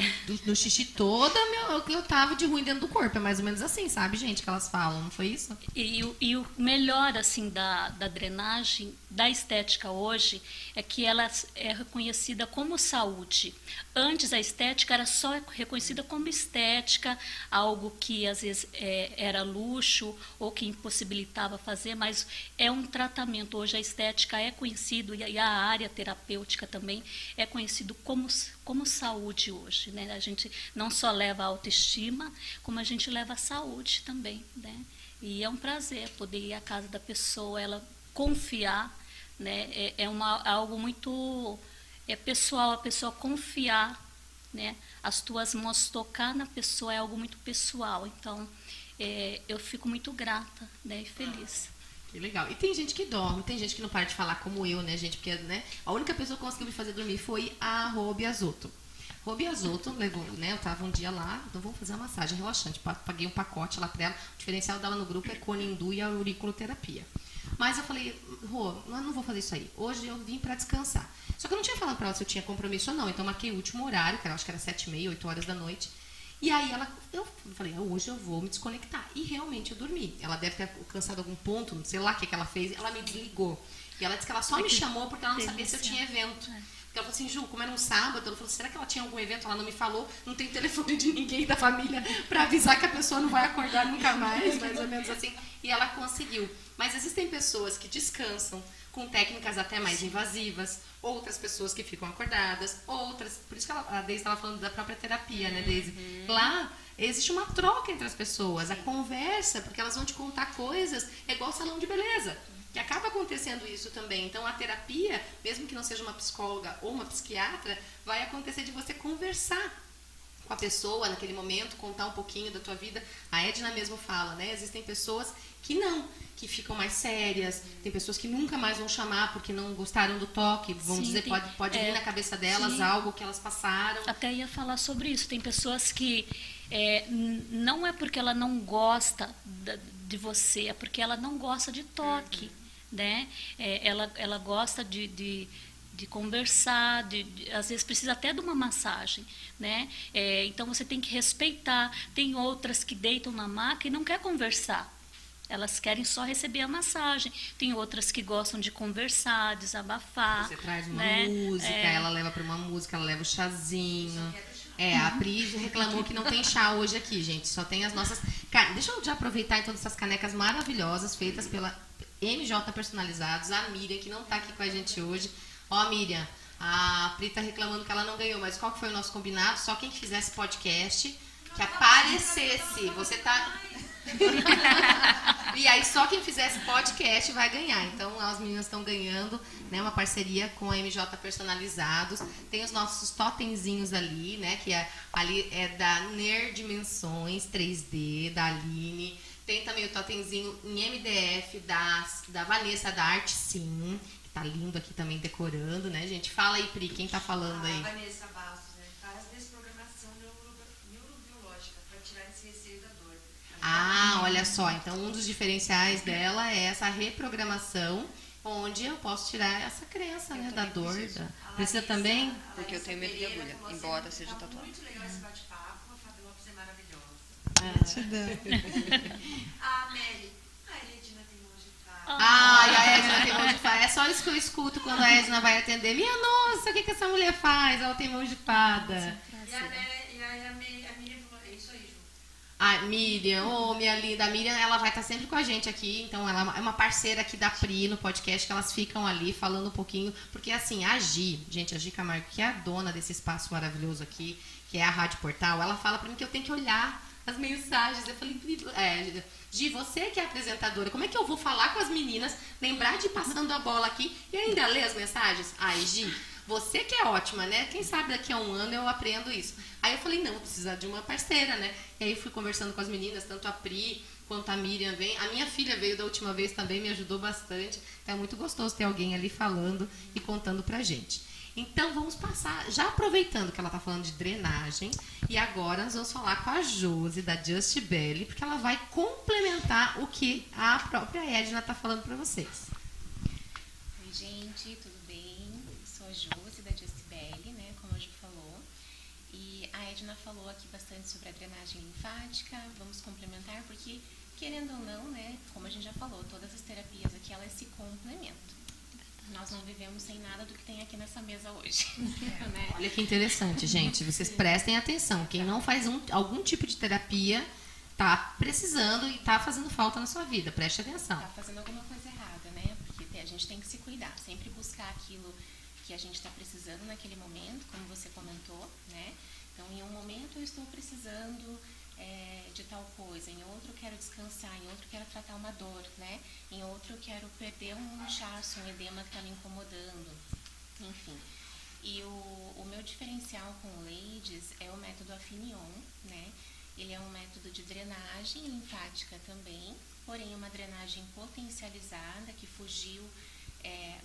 no xixi toda que eu tava de ruim dentro do corpo. É mais ou menos assim, sabe, gente, que elas falam, não foi isso? E o melhor, assim, da drenagem, da estética hoje, é que ela é reconhecida como saúde. Antes, a estética era só reconhecida como estética, algo que, às vezes, era luxo ou que impossibilitava fazer, mas é um tratamento. Hoje, a estética é conhecido, e a área terapêutica também é conhecido como saúde hoje, né? A gente não só leva a autoestima, como a gente leva a saúde também, né? E é um prazer poder ir à casa da pessoa, ela confiar, né? Algo muito pessoal, a pessoa confiar, né? As tuas mãos tocar na pessoa é algo muito pessoal. Então, eu fico muito grata, né? E feliz. Que legal. E tem gente que dorme, tem gente que não para de falar como eu, né, gente? Porque, né, a única pessoa que conseguiu me fazer dormir foi a Rô Biasotto. Rô Biasotto levou, né, eu tava um dia lá, então vamos fazer uma massagem relaxante. Paguei um pacote lá pra ela. O diferencial dela no grupo é conindu e auriculoterapia. Mas eu falei, Rô, não vou fazer isso aí. Hoje eu vim pra descansar. Só que eu não tinha falado pra ela se eu tinha compromisso ou não. Então eu marquei o último horário, que acho que era 7h30, 8 horas da noite. E aí eu falei, hoje eu vou me desconectar. E realmente eu dormi. Ela deve ter alcançado algum ponto, não sei lá o que ela fez, ela me desligou. E ela disse que ela só me chamou porque ela não sabia se eu tinha evento. Porque ela falou assim, Ju, como era um sábado, ela falou, será que ela tinha algum evento? Ela não me falou, não tem telefone de ninguém da família pra avisar que a pessoa não vai acordar nunca mais, mais ou menos assim. E ela conseguiu. Mas existem pessoas que descansam com técnicas até mais invasivas, outras pessoas que ficam acordadas, outras... Por isso que a Deise estava falando da própria terapia, né, Deise? Lá existe uma troca entre as pessoas, a conversa, porque elas vão te contar coisas, é igual salão de beleza, que acaba acontecendo isso também. Então, a terapia, mesmo que não seja uma psicóloga ou uma psiquiatra, vai acontecer de você conversar com a pessoa naquele momento, contar um pouquinho da tua vida. A Edna mesmo fala, né? Existem pessoas que não, que ficam mais sérias, tem pessoas que nunca mais vão chamar porque não gostaram do toque, vão dizer, pode vir na cabeça delas algo que elas passaram. Até ia falar sobre isso, tem pessoas que não é porque ela não gosta de você, é porque ela não gosta de toque, né? Ela gosta de conversar, às vezes precisa até de uma massagem, né? Então você tem que respeitar. Tem outras que deitam na maca e não quer conversar. Elas querem só receber a massagem. Tem outras que gostam de conversar, desabafar. Você traz uma né? música, ela leva para uma música, ela leva o chazinho. A Pri reclamou que não tem chá hoje aqui, gente. Só tem as nossas... Deixa eu já aproveitar então essas canecas maravilhosas feitas pela MJ Personalizados. A Miriam, que não está aqui com a gente hoje. Ó, Miriam, a Pri tá reclamando que ela não ganhou, mas qual que foi o nosso combinado? Só quem fizesse podcast, que aparecesse. Você tá... E aí só quem fizesse podcast vai ganhar. Então as meninas estão ganhando, né, uma parceria com a MJ Personalizados. Tem os nossos totemzinhos ali, né, que ali é da Ner Dimensões 3D, da Aline. Tem também o totemzinho em MDF da Vanessa da Arte Sim, que tá lindo aqui também decorando, né, gente? Fala aí, Pri, quem tá falando aí? A Vanessa Bastos, né, faz desprogramação neurobiológica para tirar esse receio da dor. Ah, olha só, então um dos diferenciais dela é essa reprogramação, onde eu posso tirar essa crença, né, da dor. Precisa também? Porque eu tenho medo de agulha, embora seja tatuado. Muito legal esse bate-papo, a Fabi Lopes é maravilhosa. A Mary, a Edna tem mão de faca. Ai, a Edna tem mão de fada. É só isso que eu escuto quando a Edna vai atender. Minha nossa, o que essa mulher faz? Ela tem mão de fada. E a Miriam falou, é isso aí, Ju. A Miriam, minha linda, a Miriam, ela vai estar sempre com a gente aqui, então ela é uma parceira aqui da Pri no podcast, que elas ficam ali falando um pouquinho, porque assim, a Gi Camargo, que é a dona desse espaço maravilhoso aqui, que é a Rádio Portal, ela fala pra mim que eu tenho que olhar as mensagens. Eu falei, Gi, você que é apresentadora, como é que eu vou falar com as meninas, lembrar de ir passando a bola aqui e ainda ler as mensagens? Ai, Gi, você que é ótima, né? Quem sabe daqui a um ano eu aprendo isso. Aí eu falei, não, precisa de uma parceira, né? E aí fui conversando com as meninas, tanto a Pri quanto a Miriam vem. A minha filha veio da última vez também, me ajudou bastante. Então é muito gostoso ter alguém ali falando e contando pra gente. Então vamos passar, já aproveitando que ela tá falando de drenagem, e agora nós vamos falar com a Josi, da Just Belly, porque ela vai complementar o que a própria Edna tá falando pra vocês. Oi, gente, tudo bem? Eu sou a Josi, da Just Belly, né? Como a Ju Edna falou aqui bastante sobre a drenagem linfática, vamos complementar, porque, querendo ou não, né, como a gente já falou, todas as terapias aqui, elas se complementam. Nós não vivemos sem nada do que tem aqui nessa mesa hoje. Né? Olha que interessante, gente. Vocês prestem atenção. Quem não faz algum tipo de terapia está precisando e está fazendo falta na sua vida. Preste atenção. Está fazendo alguma coisa errada, né? Porque a gente tem que se cuidar. Sempre buscar aquilo que a gente está precisando naquele momento, como você comentou, né? Então, em um momento eu estou precisando de tal coisa, em outro eu quero descansar, em outro eu quero tratar uma dor, né? Em outro eu quero perder um inchaço, um edema que está me incomodando, enfim. E o meu diferencial com o Ladies é o método Affinion, né? Ele é um método de drenagem linfática também, porém uma drenagem potencializada que fugiu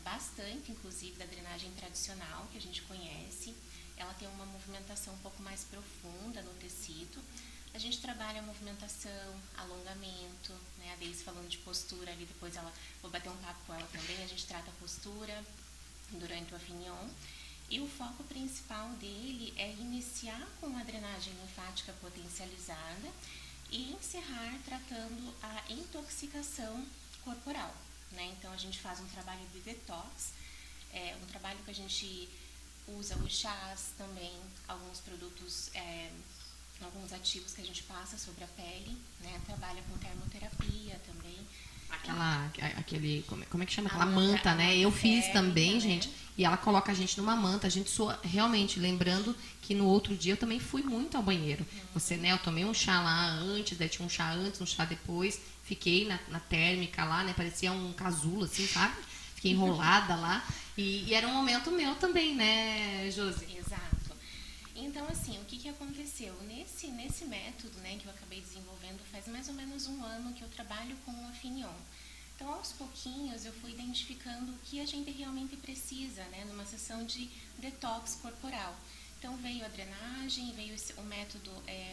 bastante, inclusive, da drenagem tradicional que a gente conhece. Ela tem uma movimentação um pouco mais profunda no tecido. A gente trabalha a movimentação, alongamento, né? A Deise falando de postura ali, depois vou bater um papo com ela também. A gente trata a postura durante o Affinion. E o foco principal dele é iniciar com a drenagem linfática potencializada e encerrar tratando a intoxicação corporal, né? Então, a gente faz um trabalho de detox, um trabalho que a gente usa os chás também, alguns produtos, alguns ativos que a gente passa sobre a pele, né? Trabalha com termoterapia também. Como é que chama? Aquela manta, né? Eu fiz também, né? gente. E ela coloca a gente numa manta. A gente soa realmente, lembrando que no outro dia eu também fui muito ao banheiro. Você, né? Eu tomei um chá lá antes, daí tinha um chá antes, um chá depois. Fiquei na térmica lá, né? Parecia um casulo, assim, sabe? Fiquei enrolada lá. E era um momento meu também, né, Josi? Exato. Então, assim, o que aconteceu? Nesse método, né, que eu acabei desenvolvendo, faz mais ou menos um ano que eu trabalho com o Affinion. Então, aos pouquinhos, eu fui identificando o que a gente realmente precisa, né, numa sessão de detox corporal. Então, veio a drenagem, veio o método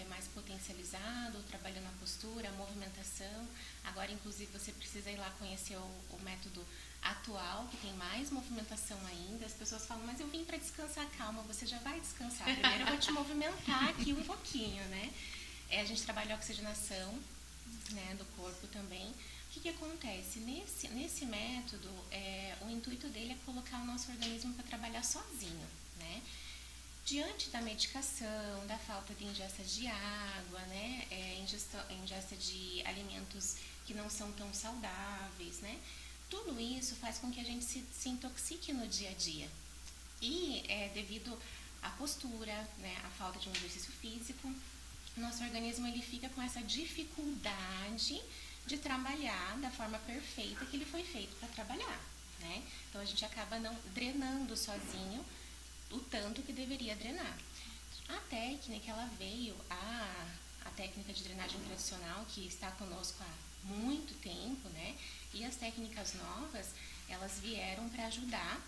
mais potencializado, trabalhando a postura, a movimentação. Agora, inclusive, você precisa ir lá conhecer o método atual, que tem mais movimentação ainda. As pessoas falam, mas eu vim para descansar. Calma, você já vai descansar. Primeiro eu vou te movimentar aqui um pouquinho, né? A gente trabalha a oxigenação, né, do corpo também. O que acontece? Nesse método, o intuito dele é colocar o nosso organismo para trabalhar sozinho, né? Diante da medicação, da falta de ingesta de água, né, ingesta de alimentos que não são tão saudáveis, né, tudo isso faz com que a gente se intoxique no dia a dia. E devido à postura, né, à falta de um exercício físico, nosso organismo ele fica com essa dificuldade de trabalhar da forma perfeita que ele foi feito para trabalhar, né? Então a gente acaba não drenando sozinho o tanto que deveria drenar. A técnica, ela veio, a técnica de drenagem tradicional, que está conosco há muito tempo, né? E as técnicas novas, elas vieram para ajudar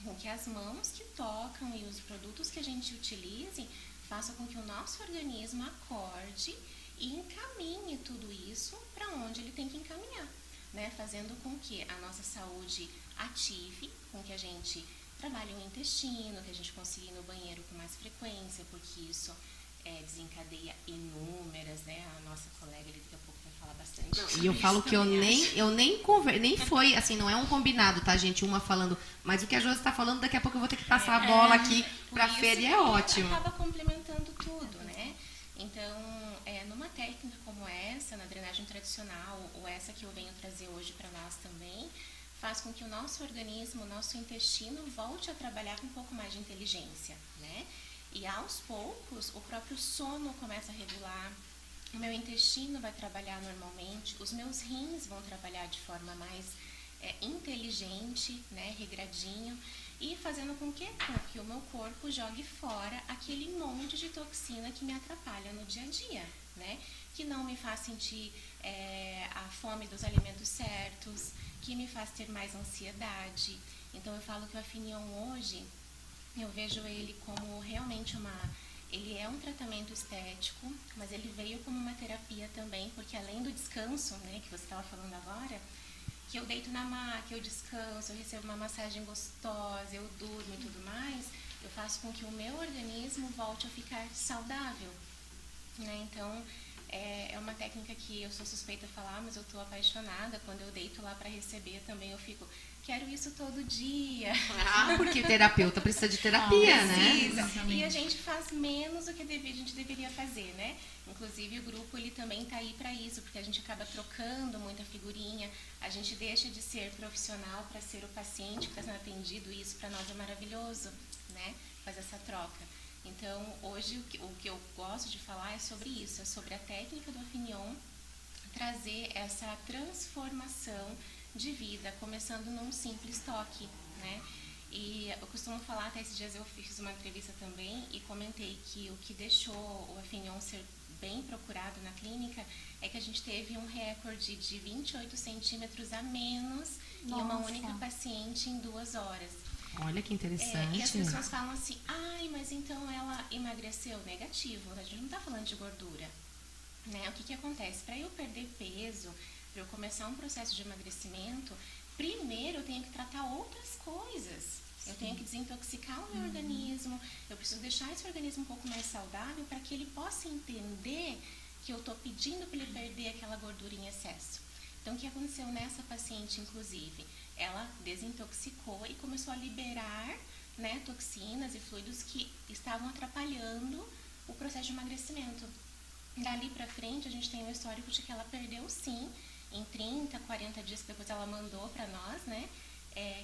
com que as mãos que tocam e os produtos que a gente utilize façam com que o nosso organismo acorde e encaminhe tudo isso para onde ele tem que encaminhar, né? Fazendo com que a nossa saúde ative, com que a gente trabalhe o intestino, que a gente consiga ir no banheiro com mais frequência, porque isso desencadeia inúmeras, né? A nossa colega ali daqui a pouco vai falar bastante. E eu falo que eu nem foi, assim, não é um combinado, tá, gente? Uma falando, mas o que a Josi está falando, daqui a pouco eu vou ter que passar a bola aqui para a Fer e é ótimo. Acaba complementando tudo, né? Então, numa técnica como essa, na drenagem tradicional, ou essa que eu venho trazer hoje para nós também, faz com que o nosso organismo, o nosso intestino volte a trabalhar com um pouco mais de inteligência, né? E aos poucos, o próprio sono começa a regular, o meu intestino vai trabalhar normalmente, os meus rins vão trabalhar de forma mais inteligente, né, regradinho, e fazendo com que o meu corpo jogue fora aquele monte de toxina que me atrapalha no dia a dia, né? Que não me faz sentir a fome dos alimentos certos, que me faz ter mais ansiedade. Então, eu falo que o Affinion hoje, eu vejo ele como realmente ele é um tratamento estético, mas ele veio como uma terapia também, porque além do descanso, né, que você estava falando agora, que eu deito na maca, eu descanso, eu recebo uma massagem gostosa, eu durmo e tudo mais, eu faço com que o meu organismo volte a ficar saudável, né? Então, é uma técnica que eu sou suspeita a falar, mas eu estou apaixonada. Quando eu deito lá para receber também, eu fico, quero isso todo dia. Porque terapeuta precisa de terapia, né? E a gente faz menos do que a gente deveria fazer, né? Inclusive, o grupo ele também está aí para isso, porque a gente acaba trocando muita figurinha, a gente deixa de ser profissional para ser o paciente que está sendo atendido, e isso para nós é maravilhoso, né? Fazer essa troca. Então, hoje, o que eu gosto de falar é sobre isso, é sobre a técnica do Afinion, trazer essa transformação de vida, começando num simples toque, né? E eu costumo falar, até esses dias eu fiz uma entrevista também e comentei que o que deixou o Afinion ser bem procurado na clínica é que a gente teve um recorde de 28 centímetros a menos em uma única paciente em 2 horas. Olha que interessante. E as pessoas falam assim, ai, mas então ela emagreceu? Negativo, a gente não está falando de gordura, né? O que acontece? Para eu perder peso, para eu começar um processo de emagrecimento, primeiro eu tenho que tratar outras coisas. Eu tenho que desintoxicar o meu organismo, eu preciso deixar esse organismo um pouco mais saudável para que ele possa entender que eu estou pedindo para ele perder aquela gordura em excesso. Então, o que aconteceu nessa paciente, inclusive? Ela desintoxicou e começou a liberar, né, toxinas e fluidos que estavam atrapalhando o processo de emagrecimento. Dali para frente, a gente tem um histórico de que ela perdeu, sim, em 30, 40 dias que depois ela mandou para nós, né,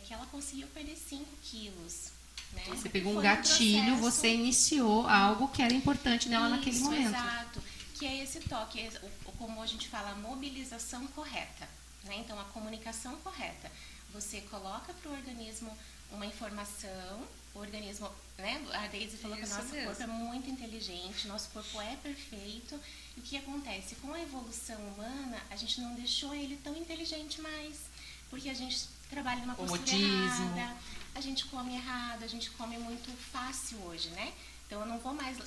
que ela conseguiu perder 5 quilos. Né? Você pegou um gatilho, você iniciou algo que era importante nela naquele momento. Exato. Que é esse toque, como a gente fala, a mobilização correta, né? Então, a comunicação correta. Você coloca para o organismo uma informação, o organismo, né? A Daisy falou que o nosso corpo é muito inteligente, nosso corpo é perfeito. E o que acontece? Com a evolução humana, a gente não deixou ele tão inteligente mais, porque a gente trabalha numa postura errada, a gente come errado, a gente come muito fácil hoje, né? Então, eu não vou mais...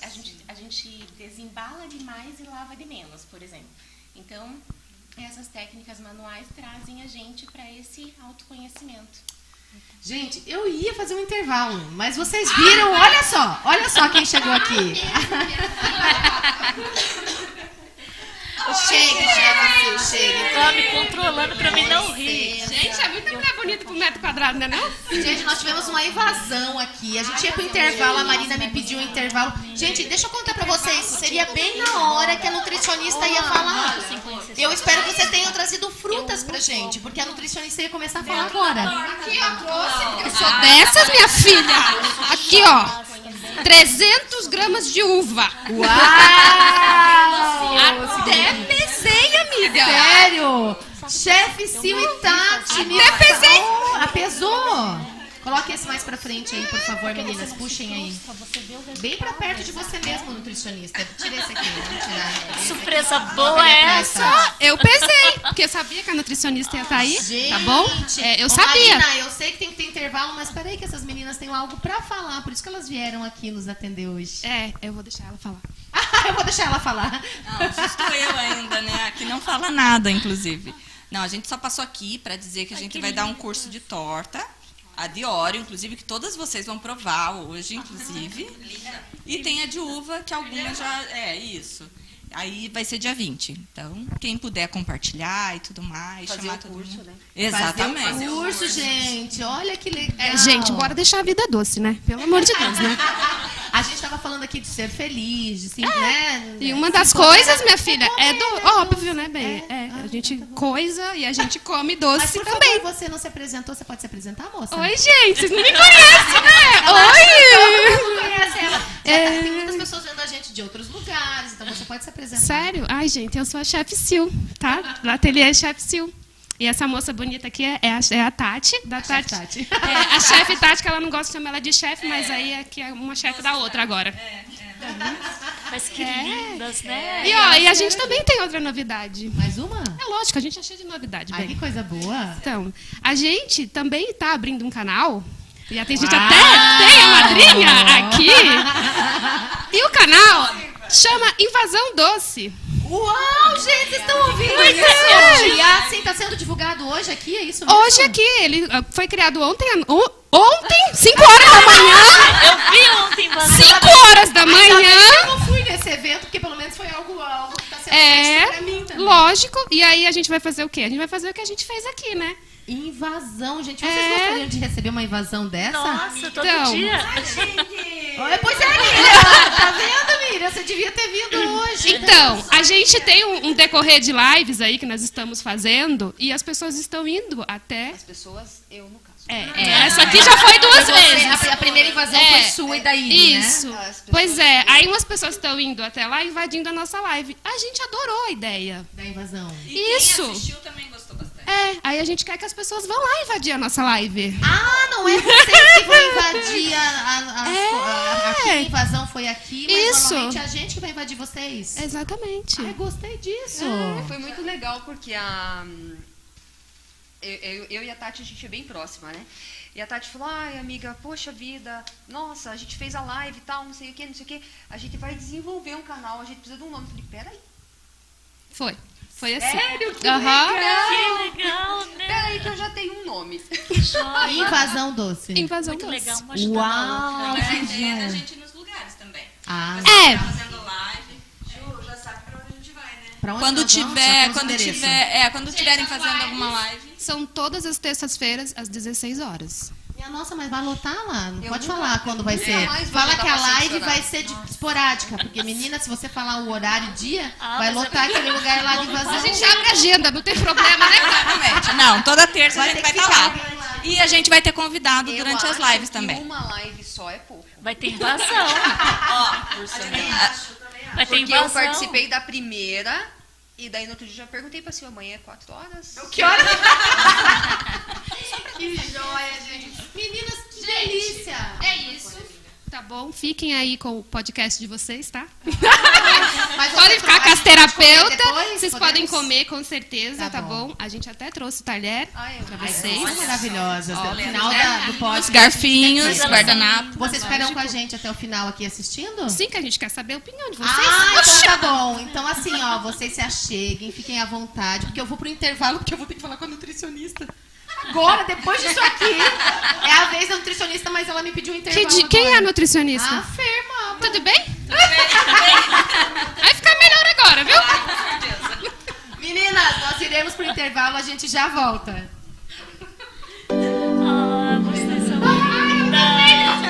A gente desembala demais e lava de menos, por exemplo. Então, essas técnicas manuais trazem a gente para esse autoconhecimento. Gente, eu ia fazer um intervalo, mas vocês viram, olha só quem chegou aqui. Chega. Tá me controlando pra mim não rir. Gente, é muito mais bonito pro metro quadrado, não é não? Gente, nós tivemos uma invasão aqui. A gente ia pro intervalo, a Marina me pediu um intervalo. Gente, deixa eu contar pra vocês. Seria bem na hora que a nutricionista ia falar. Eu espero que você tenha trazido frutas pra gente, porque a nutricionista ia começar a falar agora. Aqui, ó, trouxe. Eu sou dessas, minha filha. Aqui, ó. 300 gramas de uva. Uau! Até pesei, amiga. Sério? Chefe Sil e Tati. Até pesei. Pesou? Coloque esse mais pra frente aí, por favor, meninas. Puxem aí. Bem pra perto de você mesmo, nutricionista. Tira esse aqui, vamos tirar. Que surpresa boa é essa? Eu pesei, porque eu sabia que a nutricionista ia estar aí, Gente, tá bom? Eu sabia. Marina, eu sei que tem que ter intervalo, mas peraí que essas meninas têm algo pra falar. Por isso que elas vieram aqui nos atender hoje. Eu vou deixar ela falar. Eu vou deixar ela falar. Não, justo eu ainda, né? Que não fala nada, inclusive. Não, a gente só passou aqui para dizer que a gente vai dar um curso de torta, a de Oreo, inclusive, que todas vocês vão provar hoje, inclusive. E tem a de uva, que algumas já... isso. Aí vai ser dia 20. Então, quem puder compartilhar e tudo mais, fazer chamar o todo curso, mundo. né? Exatamente. Fazer o curso, gente. Olha que legal. Gente, bora deixar a vida doce, né? Pelo amor de Deus, né? A gente tava falando aqui de ser feliz, de sim, né? E uma das coisas, minha filha, óbvio, né, bem? A gente coisa e a gente come doce Mas por também. favor, você não se apresentou, você pode se apresentar, moça? Oi, gente, vocês não me conhecem, né? Oi! Não conhece ela. Tem muitas pessoas vendo a gente de outros lugares, então você pode se apresentar. Sério? Ai, gente, eu sou a Chefe Sil, tá? Do ateliê Chefe Sil. E essa moça bonita aqui é a Tati, da Tati. A chefe Tati, que ela não gosta de chamar ela de chefe, mas aí é que é uma chefe da outra agora. Mas que lindas, né? E a gente também tem outra novidade. Mais uma? É lógico, a gente é cheio de novidade. Ai, bem. que coisa boa. Então, a gente também está abrindo um canal. E a gente até tem a madrinha aqui. E o canal chama Invasão Doce. Uau, gente, vocês estão ouvindo isso? E assim, tá sendo divulgado hoje aqui, é isso mesmo? Hoje aqui, ele foi criado ontem, 5 horas da manhã. Eu vi ontem, Vanessa. 5 horas da manhã. Eu não fui nesse evento, porque pelo menos foi algo que tá sendo feito pra mim também. Lógico. E aí a gente vai fazer o quê? A gente vai fazer o que a gente fez aqui, né? Invasão, gente. Vocês gostariam de receber uma invasão dessa? Nossa, todo Então. dia. Pois é, Miriam. Tá vendo, Miriam? Você devia ter vindo hoje. Então, a gente tem um decorrer de lives aí que nós estamos fazendo e as pessoas estão indo até... As pessoas, eu no caso. Essa aqui já foi 2 vezes. A primeira invasão foi sua e da Iri, Isso. né? Pois é. Aí umas pessoas estão indo até lá invadindo a nossa live. A gente adorou a ideia. Da invasão. Isso. Quem assistiu também gostou bastante. Aí a gente quer que as pessoas vão lá invadir a nossa live. Ah, não é vocês que vão invadir aqui, a invasão foi aqui, mas Isso. normalmente é a gente que vai invadir vocês. Exatamente. Ai, gostei disso. Foi muito legal porque eu e a Tati, a gente é bem próxima, né? E a Tati falou, ai, amiga, poxa vida, nossa, a gente fez a live e tal, não sei o que, a gente vai desenvolver um canal, a gente precisa de um nome. Eu falei, peraí. Foi assim. Sério? Que Aham. Que legal, né? Peraí que eu já tenho um nome. Joia. Invasão doce. Invasão Muito doce. legal, uma ajudando a outra, Mas a né? ideia é da gente ir nos lugares também. Ah, É. Tá fazendo live. Ju, já sabe pra onde a gente vai, né? pra onde Quando nós vamos? Já tiver, temos quando endereço. tiver, quando estiverem fazendo alguma live. São todas as terças-feiras, às 16 horas. Minha nossa, mas vai lotar lá. Não Eu pode nunca- falar quando vai nunca ser. mais vou Fala dar que a paciência live esse vai horário. ser esporádica. Porque, menina, se você falar o horário e dia, Ah, vai mas lotar aquele lugar lá de invasão. A gente abre a agenda, não tem problema, né? Exatamente. Não, toda terça Vai a gente ter vai que estar ficar lá. E a gente vai ter convidado Eu durante as acho lives que também. uma live só é pouco. Vai ter invasão. Vai ter Porque invasão. eu participei da primeira e daí no outro dia eu já perguntei pra amanhã é 4 horas? Que hora? Que joia, gente. Meninas, que delícia. É isso. Tá bom? Fiquem aí com o podcast de vocês, tá? Mas Podem você ficar com as pode comer terapeutas. depois? Vocês Podemos? podem comer, com certeza, Tá tá bom. bom? A gente até trouxe talher pra Ai, vocês. são maravilhosas. Até o Olha, final do podcast. Os garfinhos, a gente tem que- guardanapo. Vocês esperam com a gente até o final aqui assistindo? Sim, que a gente quer saber a opinião de vocês. Ah, então tá bom. Então assim, ó, vocês se acheguem, fiquem à vontade, porque eu vou pro intervalo, porque eu vou ter que falar com a nutricionista. Agora, depois disso aqui, é a vez da nutricionista, mas ela me pediu um intervalo. Quem é a agora. nutricionista? A Ferma. Tudo bem? Vai ficar melhor agora, viu? Meninas, nós iremos pro intervalo, a gente já volta. Ah, vocês são lindas.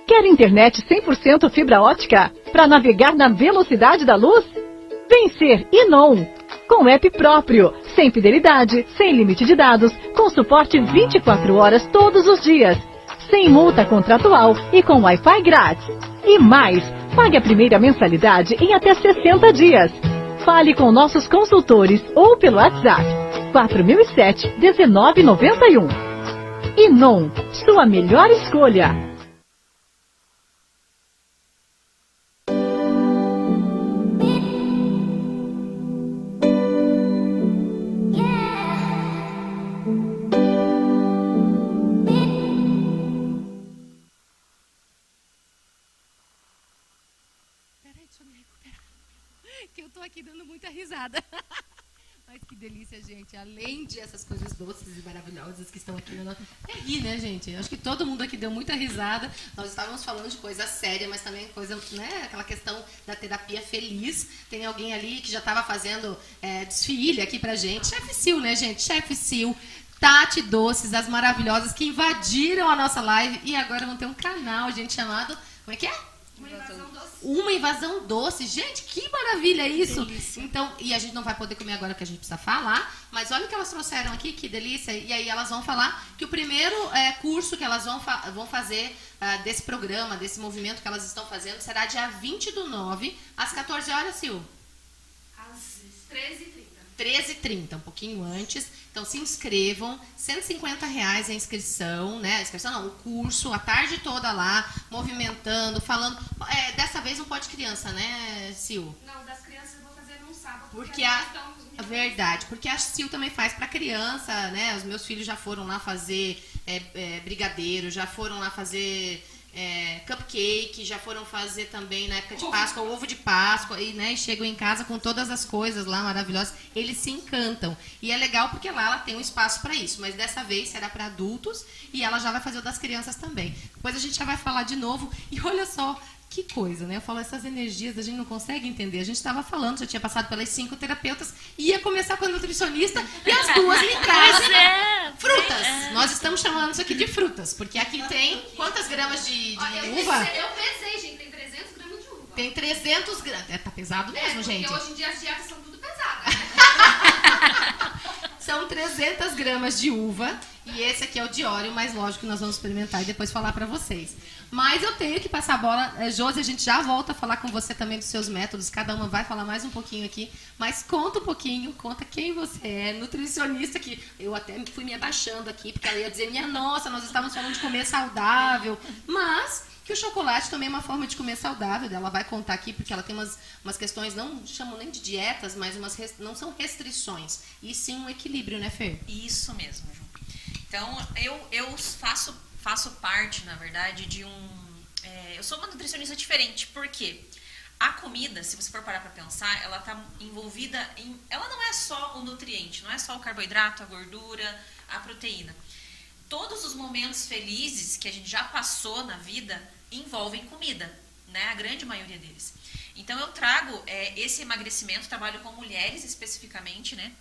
Quer internet 100% fibra ótica para navegar na velocidade da luz? Vem ser Inon, com app próprio, sem fidelidade, sem limite de dados, com suporte 24 horas todos os dias, sem multa contratual e com Wi-Fi grátis. E mais, pague a primeira mensalidade em até 60 dias. Fale com nossos consultores ou pelo WhatsApp 4007-1991. Inon, sua melhor escolha. Peraí, deixa eu me recuperar. Que eu tô aqui dando muita risada. Mas que delícia, gente. Além de essas coisas doces e maravilhosas que estão aqui na nossa... É rir, né, gente? Acho que todo mundo aqui deu muita risada. Nós estávamos falando de coisa séria, mas também coisa, né? Aquela questão da terapia feliz. Tem alguém ali que já estava fazendo desfile aqui pra gente. Chefe Sil, né, gente? Chefe Sil. Tati Doces, as maravilhosas que invadiram a nossa live e agora vão ter um canal, gente, chamado... Como é que é? Uma invasão doce. Gente, que maravilha isso. Então, e a gente não vai poder comer agora porque a gente precisa falar, mas olha o que elas trouxeram aqui, que delícia. E aí elas vão falar que o primeiro curso que elas vão fazer desse programa, desse movimento que elas estão fazendo, será dia 20/9, às 14 horas, Sil? Às 13h30. 13h30, um pouquinho antes. Então se inscrevam, R$150 a inscrição, né? A inscrição não, o curso, a tarde toda lá, movimentando, falando. Dessa vez não pode criança, né, Sil? Não, das crianças eu vou fazer num sábado. Porque a verdade, porque a Sil também faz para criança, né? Os meus filhos já foram lá fazer brigadeiro, já foram lá fazer cupcake, já foram fazer também na época de Páscoa, ovo de Páscoa, e, né, chegam em casa com todas as coisas lá maravilhosas, eles se encantam. E é legal porque lá ela tem um espaço para isso, mas dessa vez será para adultos e ela já vai fazer o das crianças também. Depois a gente já vai falar de novo, e olha só, que coisa, né? Eu falo, essas energias a gente não consegue entender. A gente estava falando, já tinha passado pelas 5 terapeutas, ia começar com a nutricionista e as duas me trazem frutas. Nós estamos chamando isso aqui de frutas, porque aqui tem quantas gramas de uva? Eu pesei, gente, tem 300 gramas de uva. Tem 300 gramas. Tá pesado mesmo, gente. Porque hoje em dia as dietas são tudo pesadas, né? São 300 gramas de uva, e esse aqui é o Diório, mas lógico que nós vamos experimentar e depois falar para vocês. Mas eu tenho que passar a bola. Josi, a gente já volta a falar com você também dos seus métodos, cada uma vai falar mais um pouquinho aqui, mas conta um pouquinho, conta quem você é, nutricionista, que eu até fui me abaixando aqui, porque ela ia dizer, minha nossa, nós estávamos falando de comer saudável, mas que o chocolate também é uma forma de comer saudável. Ela vai contar aqui, porque ela tem umas questões, não chamam nem de dietas, mas não são restrições, e sim um equilíbrio, né, Fer? Isso mesmo, Ju. Então, eu faço parte, na verdade, de eu sou uma nutricionista diferente, porque a comida, se você for parar para pensar, ela está envolvida em... Ela não é só o nutriente, não é só o carboidrato, a gordura, a proteína. Todos os momentos felizes que a gente já passou na vida envolvem comida, né? A grande maioria deles. Então eu trago esse emagrecimento, trabalho com mulheres especificamente, né?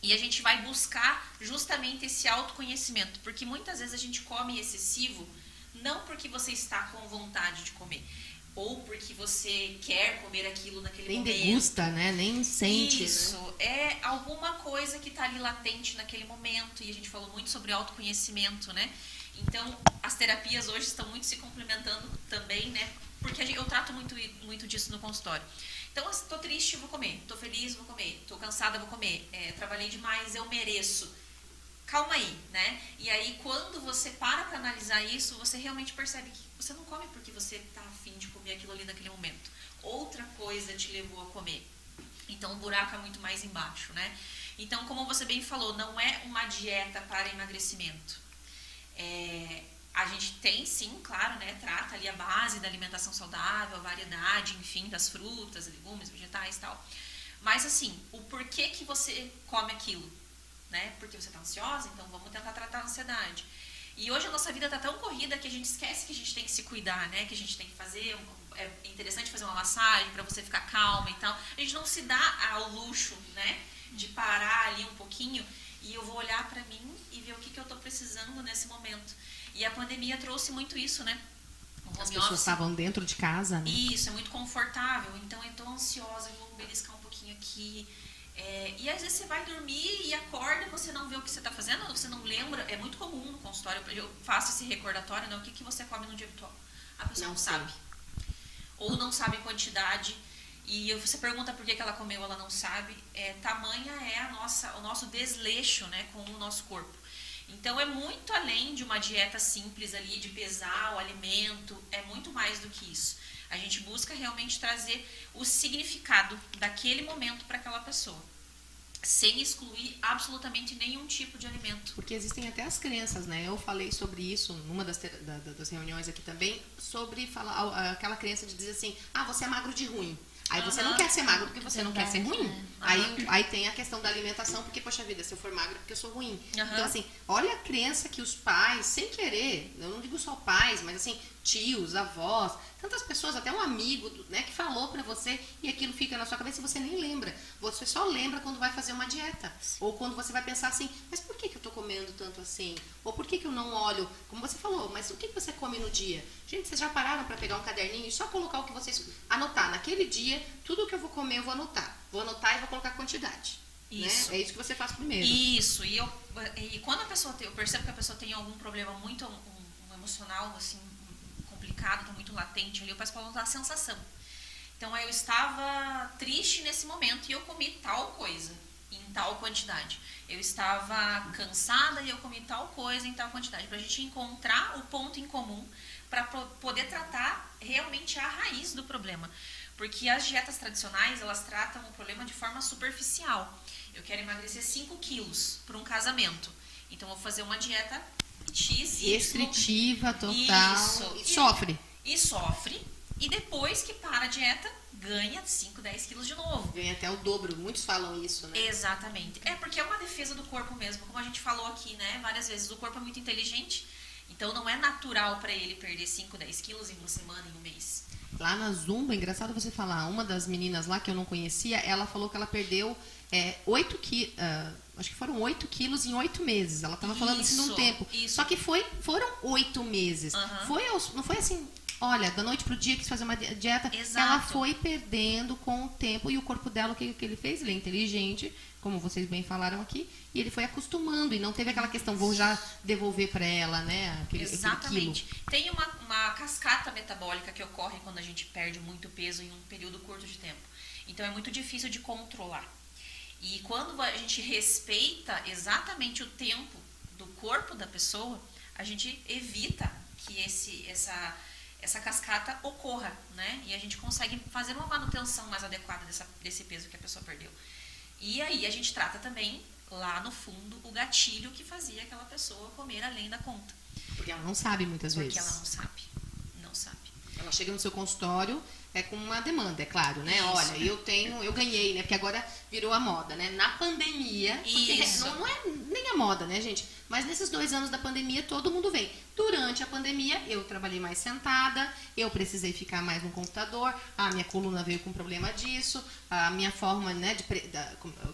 E a gente vai buscar justamente esse autoconhecimento, porque muitas vezes a gente come excessivo, não porque você está com vontade de comer, ou porque você quer comer aquilo naquele momento. Nem degusta, né? Nem sente. Isso, né? É alguma coisa que está ali latente naquele momento, e a gente falou muito sobre autoconhecimento, né? Então, as terapias hoje estão muito se complementando também, né? Porque eu trato muito disso no consultório. Então, estou triste, vou comer. Estou feliz, vou comer. Estou cansada, vou comer. Trabalhei demais, eu mereço. Calma aí, né? E aí, quando você para analisar isso, você realmente percebe que você não come porque você está afim de comer aquilo ali naquele momento. Outra coisa te levou a comer. Então, o buraco é muito mais embaixo, né? Então, como você bem falou, não é uma dieta para emagrecimento. A gente tem, sim, claro, né? Trata ali a base da alimentação saudável, a variedade, enfim, das frutas, legumes, vegetais e tal. Mas, assim, o porquê que você come aquilo, né? Porque você está ansiosa, então vamos tentar tratar a ansiedade. E hoje a nossa vida está tão corrida que a gente esquece que a gente tem que se cuidar, né? Que a gente tem que fazer, é interessante fazer uma massagem para você ficar calma e tal. A gente não se dá ao luxo, né? De parar ali um pouquinho e eu vou olhar para mim e ver o que eu estou precisando nesse momento. E a pandemia trouxe muito isso, né? As pessoas estavam dentro de casa, né? Isso, é muito confortável. Então, eu estou ansiosa, eu vou beliscar um pouquinho aqui. E às vezes você vai dormir e acorda, você não vê o que você está fazendo, você não lembra. É muito comum no consultório, eu faço esse recordatório, né? O que você come no dia habitual. A pessoa não sabe. Ou não sabe quantidade. E você pergunta por que ela comeu, ela não sabe. Tamanha é o nosso desleixo, né, com o nosso corpo. Então, é muito além de uma dieta simples ali, de pesar o alimento, é muito mais do que isso. A gente busca realmente trazer o significado daquele momento para aquela pessoa, sem excluir absolutamente nenhum tipo de alimento. Porque existem até as crenças, né? Eu falei sobre isso numa das reuniões aqui também, sobre aquela crença de dizer assim, você é magro de ruim. Aí você não quer ser magro porque você não quer ser ruim. Aí tem a questão da alimentação, porque, poxa vida, se eu for magro porque eu sou ruim. Então, assim, olha a crença que os pais, sem querer, eu não digo só pais, mas assim, tios, avós, tantas pessoas, até um amigo, né, que falou pra você e aquilo fica na sua cabeça e você nem lembra. Você só lembra quando vai fazer uma dieta. Ou quando você vai pensar assim, mas por que eu tô comendo tanto assim? Ou por que eu não olho? Como você falou, mas o que você come no dia? Gente, vocês já pararam pra pegar um caderninho e só colocar o que vocês... Anotar, naquele dia, tudo que eu vou comer eu vou anotar. Vou anotar e vou colocar quantidade. Isso. Né? É isso que você faz primeiro. Isso. E quando eu percebo que a pessoa tem algum problema muito um emocional, assim, complicado, tá muito latente ali, eu peço para ela notar a sensação. Então, eu estava triste nesse momento e eu comi tal coisa em tal quantidade. Eu estava cansada e eu comi tal coisa em tal quantidade. Para a gente encontrar o ponto em comum para poder tratar realmente a raiz do problema. Porque as dietas tradicionais, elas tratam o problema de forma superficial. Eu quero emagrecer 5 quilos para um casamento. Então, eu vou fazer uma dieta X, restritiva, total. Isso. E sofre. E sofre. E depois que para a dieta, ganha 5, 10 quilos de novo. Ganha até o dobro. Muitos falam isso, né? Exatamente. É porque é uma defesa do corpo mesmo. Como a gente falou aqui, né? Várias vezes. O corpo é muito inteligente. Então, não é natural para ele perder 5, 10 quilos em uma semana, em um mês. Lá na Zumba, engraçado você falar, uma das meninas lá que eu não conhecia, ela falou que ela perdeu 8 quilos, acho que foram 8 quilos em 8 meses. Ela estava falando assim num tempo. Isso. Só que foram 8 meses. Não foi assim, olha, da noite pro dia quis fazer uma dieta. Exato. Ela foi perdendo com o tempo e o corpo dela, o que ele fez? Ele é inteligente, como vocês bem falaram aqui, e ele foi acostumando e não teve aquela questão, vou já devolver para ela, né? Exatamente. Tem uma cascata metabólica que ocorre quando a gente perde muito peso em um período curto de tempo. Então, é muito difícil de controlar. E quando a gente respeita exatamente o tempo do corpo da pessoa, a gente evita que essa cascata ocorra, né? E a gente consegue fazer uma manutenção mais adequada desse peso que a pessoa perdeu. E aí a gente trata também, lá no fundo, o gatilho que fazia aquela pessoa comer além da conta. Porque ela não sabe muitas vezes. Porque ela não sabe. Não sabe. Ela chega no seu consultório com uma demanda, é claro, né? Isso. Olha, eu ganhei, né? Porque agora virou a moda, né? Na pandemia, porque não é nem a moda, né, gente? Mas nesses 2 anos da pandemia, todo mundo vem. Durante a pandemia, eu trabalhei mais sentada, eu precisei ficar mais no computador, a minha coluna veio com problema disso, a minha forma, né,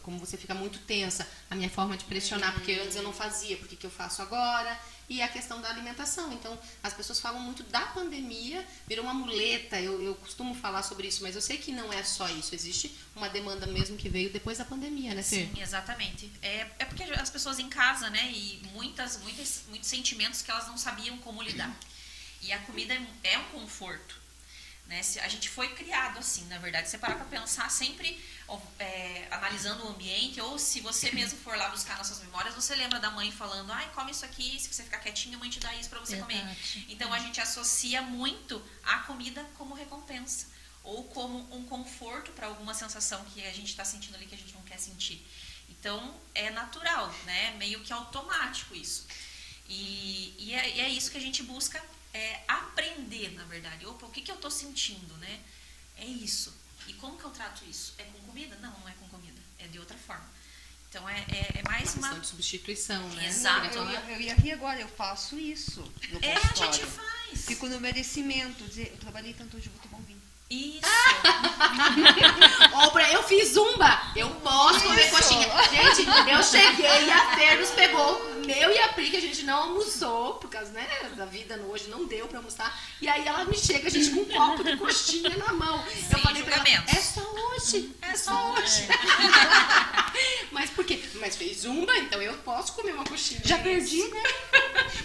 como você fica muito tensa, a minha forma de pressionar, porque antes eu não fazia, porque que eu faço agora? E a questão da alimentação. Então, as pessoas falam muito da pandemia, virou uma muleta, eu costumo falar sobre isso, mas eu sei que não é só isso, existe uma demanda mesmo que veio depois da pandemia, né, Fê? Sim, exatamente. É porque as pessoas em casa, né, e muitos sentimentos que elas não sabiam como lidar. E a comida é um conforto, né? A gente foi criado assim, na verdade. Se você parar para pensar, sempre analisando o ambiente, ou se você mesmo for lá buscar nas suas memórias, você lembra da mãe falando, ai, come isso aqui, se você ficar quietinho, a mãe te dá isso para você comer. Então, a gente associa muito a comida como recompensa, ou como um conforto para alguma sensação que a gente está sentindo ali que a gente não quer sentir. Então, é natural, né? Meio que automático isso. E é isso que a gente busca aprender, na verdade. Opa, o que eu estou sentindo, né? É isso. E como que eu trato isso? É com comida? Não, não é com comida. É de outra forma. Então, é mais uma questão de substituição, né? Exato. Eu ia rir agora, eu faço isso no consultório. A gente faz. Fico no merecimento, dizer, eu trabalhei tanto hoje, eu vou tomar um vinho. Isso. Eu fiz zumba. Eu posso comer coxinha. Gente, eu cheguei e a Fer nos pegou, meu e a Pri, que a gente não almoçou, por causa, né, da vida hoje, não deu pra almoçar. E aí ela me chega, a gente com um copo de coxinha na mão. Sim, eu falei pra ela, julgamentos. é só hoje. É só hoje. Mas por quê? Mas fez zumba, então eu posso comer uma coxinha. Já perdi, né?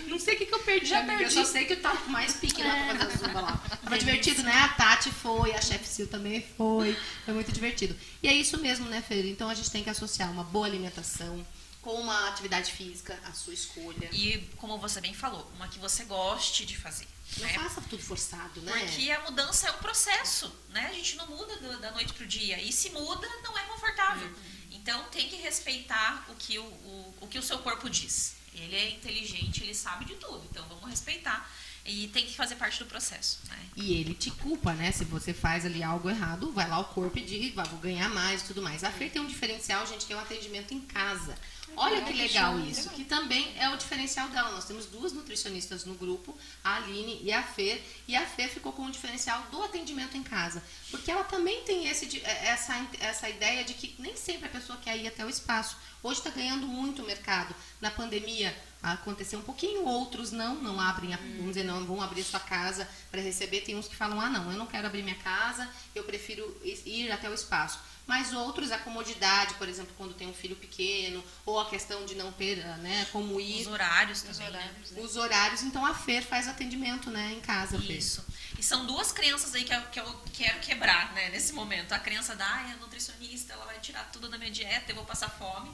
Não sei o que eu perdi, amiga. Eu só sei que eu tava com mais pique lá pra fazer a zumba lá. Foi divertido, né? A Tati foi, a Chef Sil também foi. Foi muito divertido. E é isso mesmo, né, Fer? Então a gente tem que associar uma boa alimentação com uma atividade física, a sua escolha. E, como você bem falou, uma que você goste de fazer. Não faça tudo forçado, né? Porque a mudança é um processo, né? A gente não muda da noite pro dia. E se muda, não é confortável. Então, tem que respeitar o que o seu corpo diz. Ele é inteligente, ele sabe de tudo. Então, vamos respeitar. E tem que fazer parte do processo, né? E ele te culpa, né? Se você faz ali algo errado, vai lá o corpo e diz, vou ganhar mais e tudo mais. A Fer tem um diferencial, gente, que é o atendimento em casa. Olha que legal isso, que também é o diferencial dela. Nós temos 2 nutricionistas no grupo, a Aline e a Fer. E a Fer ficou com o diferencial do atendimento em casa. Porque ela também tem essa ideia de que nem sempre a pessoa quer ir até o espaço. Hoje está ganhando muito o mercado. Na pandemia aconteceu um pouquinho, outros não abrem, vamos dizer, não vão abrir sua casa para receber. Tem uns que falam, não, eu não quero abrir minha casa, eu prefiro ir até o espaço. Mas outros, a comodidade, por exemplo, quando tem um filho pequeno, ou a questão de não ter, né, como ir. Os horários também, né? Os horários, então a Fer faz atendimento, né, em casa. Isso. E são 2 crenças aí que eu quero quebrar, né, nesse momento. A crença da, a nutricionista, ela vai tirar tudo da minha dieta, eu vou passar fome.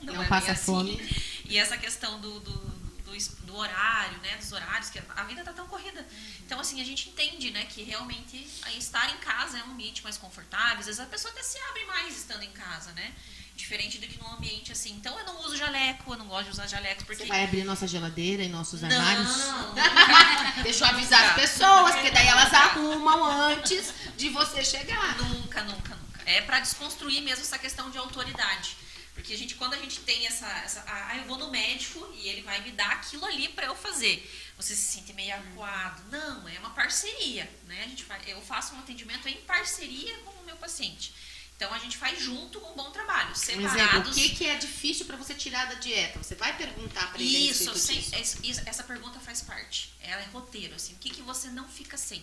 Não é passa bem assim. fome. E essa questão do do horário, né, dos horários, que a vida tá tão corrida. Então, assim, a gente entende, né, que realmente estar em casa é um ambiente mais confortável. Às vezes a pessoa até se abre mais estando em casa, né? Diferente do que num ambiente assim. Então, eu não uso jaleco, eu não gosto de usar jaleco. Porque... Você vai abrir nossa geladeira e nossos armários? Não. Deixa eu avisar as pessoas, porque daí elas arrumam antes de você chegar. Nunca. É para desconstruir mesmo essa questão de autoridade. Porque quando a gente tem eu vou no médico e ele vai me dar aquilo ali para eu fazer. Você se sente meio acuado. Não, é uma parceria, né? Eu faço um atendimento em parceria com o meu paciente. Então a gente faz junto um bom trabalho, separados. Exemplo, o que é difícil para você tirar da dieta? Você vai perguntar para ele. Isso, essa pergunta faz parte. Ela é roteiro, assim. O que você não fica sem?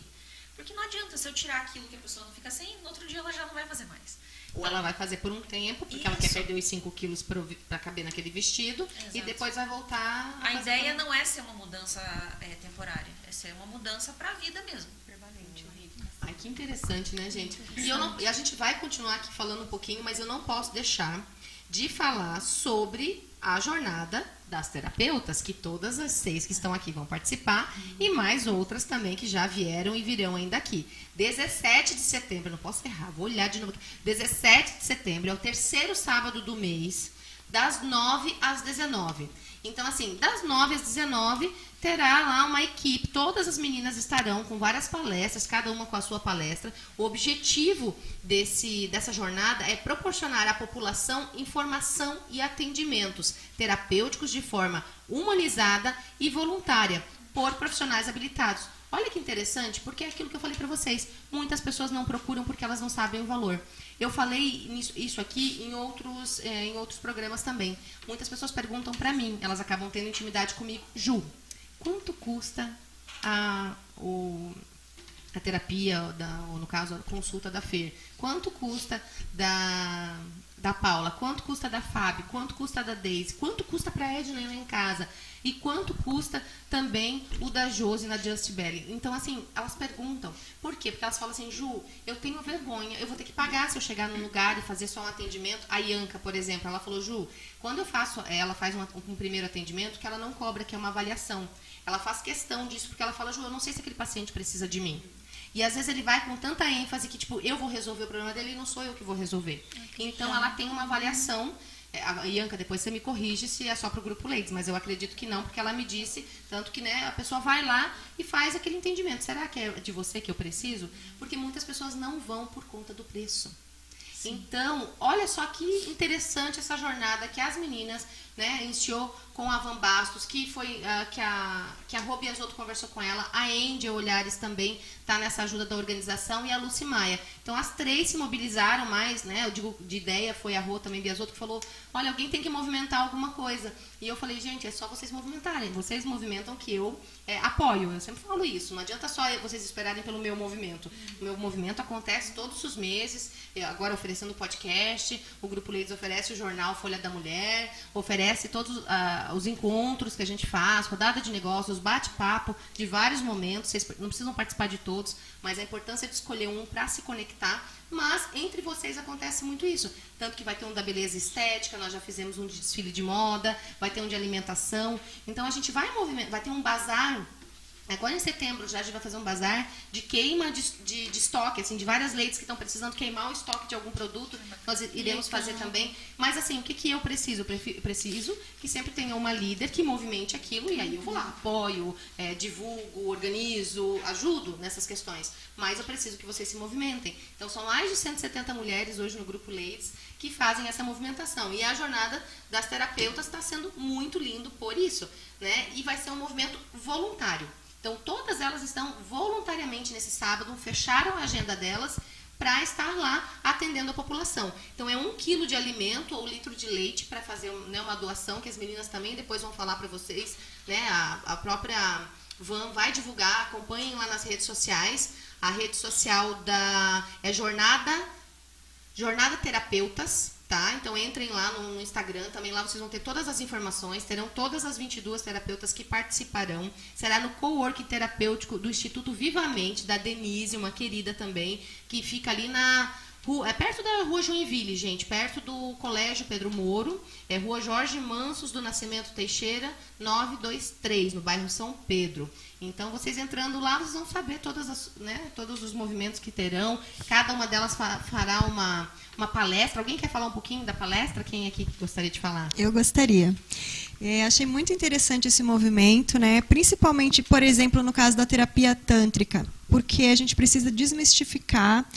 Porque não adianta se eu tirar aquilo que a pessoa não fica sem, no outro dia ela já não vai fazer mais. Ou ela vai fazer por um tempo, porque ela quer perder os 5 quilos para caber naquele vestido. Exato. E depois vai voltar a ideia não é ser uma mudança temporária, é ser uma mudança para a vida mesmo, permanente. Ai, que interessante, né, gente? E a gente vai continuar aqui falando um pouquinho, mas eu não posso deixar de falar sobre a jornada das terapeutas, que todas as 6 que estão aqui vão participar, e mais outras também que já vieram e virão ainda aqui. 17 de setembro, não posso errar, vou olhar de novo aqui. 17 de setembro é o 3º sábado do mês, das 9 às 19. Então, assim, das 9 às 19, terá lá uma equipe, todas as meninas estarão com várias palestras, cada uma com a sua palestra. O objetivo dessa jornada é proporcionar à população informação e atendimentos terapêuticos de forma humanizada e voluntária, por profissionais habilitados. Olha que interessante, porque é aquilo que eu falei para vocês, muitas pessoas não procuram porque elas não sabem o valor. Eu falei isso aqui em outros programas também. Muitas pessoas perguntam para mim, elas acabam tendo intimidade comigo. Ju, quanto custa a terapia, ou no caso, a consulta da Fer? Quanto custa da Paula? Quanto custa da Fábio? Quanto custa da Deise? Quanto custa para a Edna lá em casa? E quanto custa também o da Josi na Just Belly? Então, assim, elas perguntam. Por quê? Porque elas falam assim, Ju, eu tenho vergonha, eu vou ter que pagar se eu chegar num lugar e fazer só um atendimento. A Ianca, por exemplo, ela falou, Ju, quando ela faz um primeiro atendimento, que ela não cobra, que é uma avaliação. Ela faz questão disso, porque ela fala, Ju, eu não sei se aquele paciente precisa de mim. E às vezes ele vai com tanta ênfase que, tipo, eu vou resolver o problema dele e não sou eu que vou resolver. Então, ela tem uma avaliação. A Ianca, depois você me corrige se é só para o Grupo Ladies, mas eu acredito que não, porque ela me disse, tanto que, né, a pessoa vai lá e faz aquele entendimento. Será que é de você que eu preciso? Porque muitas pessoas não vão por conta do preço. Sim. Então, olha só que interessante essa jornada que as meninas, né, iniciou com a Van Bastos, que foi que a Rô Biasotto conversou com ela, a Angel Olhares também está nessa ajuda da organização, e a Lucy Maia. Então, as 3 se mobilizaram mais, né, eu digo, de ideia, foi a Rô também Biasotto, que falou, olha, alguém tem que movimentar alguma coisa. E eu falei, gente, é só vocês movimentarem, vocês movimentam que eu apoio. Eu sempre falo isso, não adianta só vocês esperarem pelo meu movimento. O meu movimento acontece todos os meses, agora oferecendo podcast, o Grupo Ladies oferece o jornal Folha da Mulher, oferece todos os encontros que a gente faz, rodada de negócios, bate-papo de vários momentos. Vocês não precisam participar de todos, mas a importância de escolher um para se conectar. Mas entre vocês acontece muito isso. Tanto que vai ter um da beleza estética, nós já fizemos um de desfile de moda, vai ter um de alimentação. Então a gente vai ter um bazar. Agora em setembro já a gente vai fazer um bazar de queima de estoque, assim, de várias ladies que estão precisando queimar o estoque de algum produto. Nós iremos fazer também. Mas assim, o que eu preciso? Eu preciso que sempre tenha uma líder que movimente aquilo, e aí eu vou lá, apoio, divulgo, organizo, ajudo nessas questões. Mas eu preciso que vocês se movimentem. Então são mais de 170 mulheres hoje no Grupo Ladies que fazem essa movimentação. E a jornada das terapeutas está sendo muito lindo por isso, né? E vai ser um movimento voluntário. Então, todas elas estão voluntariamente nesse sábado, fecharam a agenda delas para estar lá atendendo a população. Então, é 1 quilo de alimento ou litro de leite para fazer, né, uma doação, que as meninas também depois vão falar para vocês, né? A própria Van vai divulgar, acompanhem lá nas redes sociais. A rede social é Jornada Terapeutas. Tá? Então entrem lá no Instagram, também lá vocês vão ter todas as informações, terão todas as 22 terapeutas que participarão, será no coworking terapêutico do Instituto Vivamente, da Denise, uma querida também, que fica ali na É perto da Rua Joinville, gente, perto do Colégio Pedro Moro, é Rua Jorge Mansos do Nascimento Teixeira, 923, no bairro São Pedro. Então, vocês entrando lá, vocês vão saber todos os movimentos que terão. Cada uma delas fará uma palestra. Alguém quer falar um pouquinho da palestra? Quem aqui gostaria de falar? Eu gostaria. Achei muito interessante esse movimento, né? Principalmente, por exemplo, no caso da terapia tântrica, porque a gente precisa desmistificar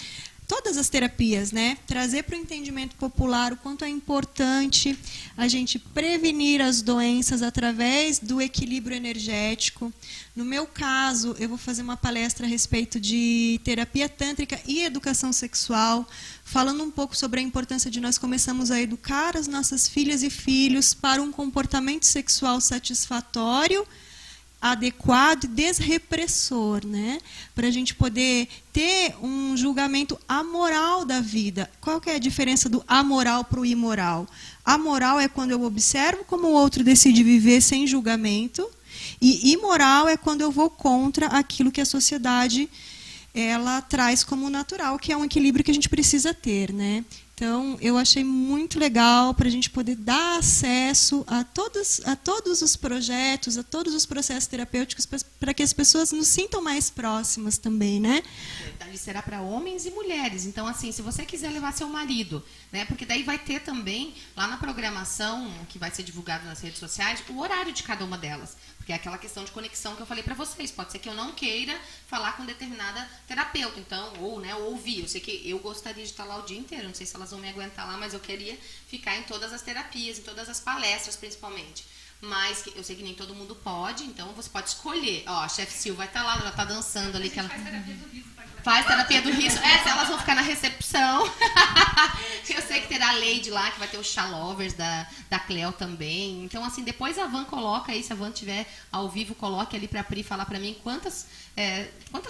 todas as terapias, né? Trazer para o entendimento popular o quanto é importante a gente prevenir as doenças através do equilíbrio energético. No meu caso, eu vou fazer uma palestra a respeito de terapia tântrica e educação sexual, falando um pouco sobre a importância de nós começarmos a educar as nossas filhas e filhos para um comportamento sexual satisfatório, adequado e desrepressor, né? Para a gente poder ter um julgamento amoral da vida. Qual que é a diferença do amoral para o imoral? Amoral é quando eu observo como o outro decide viver sem julgamento, e imoral é quando eu vou contra aquilo que a sociedade ela traz como natural, que é um equilíbrio que a gente precisa ter, né? Então, eu achei muito legal para a gente poder dar acesso a todos os projetos, a todos os processos terapêuticos, para que as pessoas nos sintam mais próximas também, né? Ele será para homens e mulheres. Então, assim, se você quiser levar seu marido, né? Porque daí vai ter também, lá na programação, que vai ser divulgado nas redes sociais, o horário de cada uma delas. Porque é aquela questão de conexão que eu falei para vocês. Pode ser que eu não queira falar com determinada terapeuta, então, ou ouvir. Eu sei que eu gostaria de estar lá o dia inteiro, não sei se elas vão me aguentar lá, mas eu queria ficar em todas as terapias, em todas as palestras, principalmente. Mas eu sei que nem todo mundo pode, então você pode escolher. Ó, a chefe Sil vai estar lá, ela está dançando ali. Faz terapia do riso. Elas vão ficar na recepção. Eu sei que terá a Lady lá, que vai ter o Chá Lovers da Cleo também. Então, assim, depois a Van coloca aí, se a Van estiver ao vivo, coloque ali para a Pri falar para mim quantas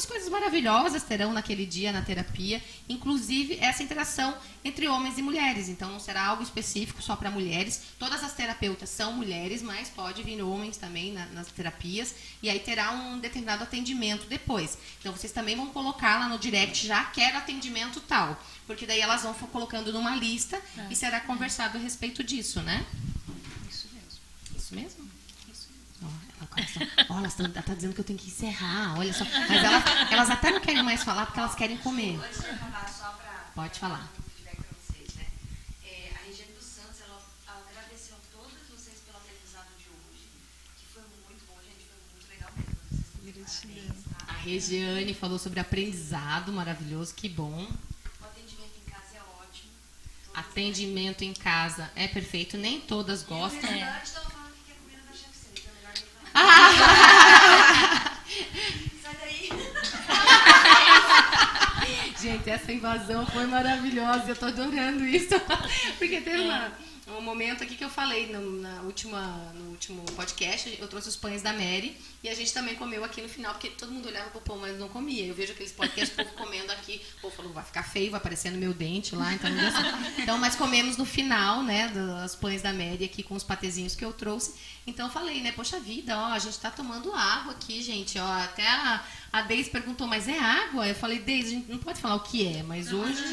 coisas maravilhosas terão naquele dia na terapia. Inclusive, essa interação entre homens e mulheres. Então, não será algo específico só para mulheres. Todas as terapeutas são mulheres, mas pode vir homens também nas terapias. E aí terá um determinado atendimento depois. Então, vocês também vão colocar lá no direct, já quero atendimento tal. Porque daí elas vão colocando numa lista e será conversado a respeito disso, né? Isso mesmo. Isso mesmo? Ela está dizendo que eu tenho que encerrar, olha só. Mas elas até não querem mais falar porque elas querem comer. Pode falar. A Regiane dos Santos, ela agradeceu a todas vocês pelo aprendizado de hoje, que foi muito bom, gente, foi muito legal mesmo. A Regiane falou sobre aprendizado maravilhoso, que bom. O atendimento em casa é ótimo. Atendimento em casa é perfeito, nem todas gostam. Sai daí. Gente, essa invasão foi maravilhosa. Eu tô adorando isso. Porque teve um momento aqui que eu falei no último podcast, eu trouxe os pães da Mary e a gente também comeu aqui no final, porque todo mundo olhava pro pão, mas não comia. Eu vejo aqueles podcasts, o povo comendo aqui, o povo falou, vai ficar feio, vai aparecer no meu dente lá, então não deu certo. Então, mas comemos no final, né, dos pães da Mary aqui com os patezinhos que eu trouxe. Então eu falei, né, poxa vida, ó, a gente tá tomando água aqui, gente, ó, até a Deise perguntou, mas é água? Eu falei, Deise, a gente não pode falar o que é, mas hoje...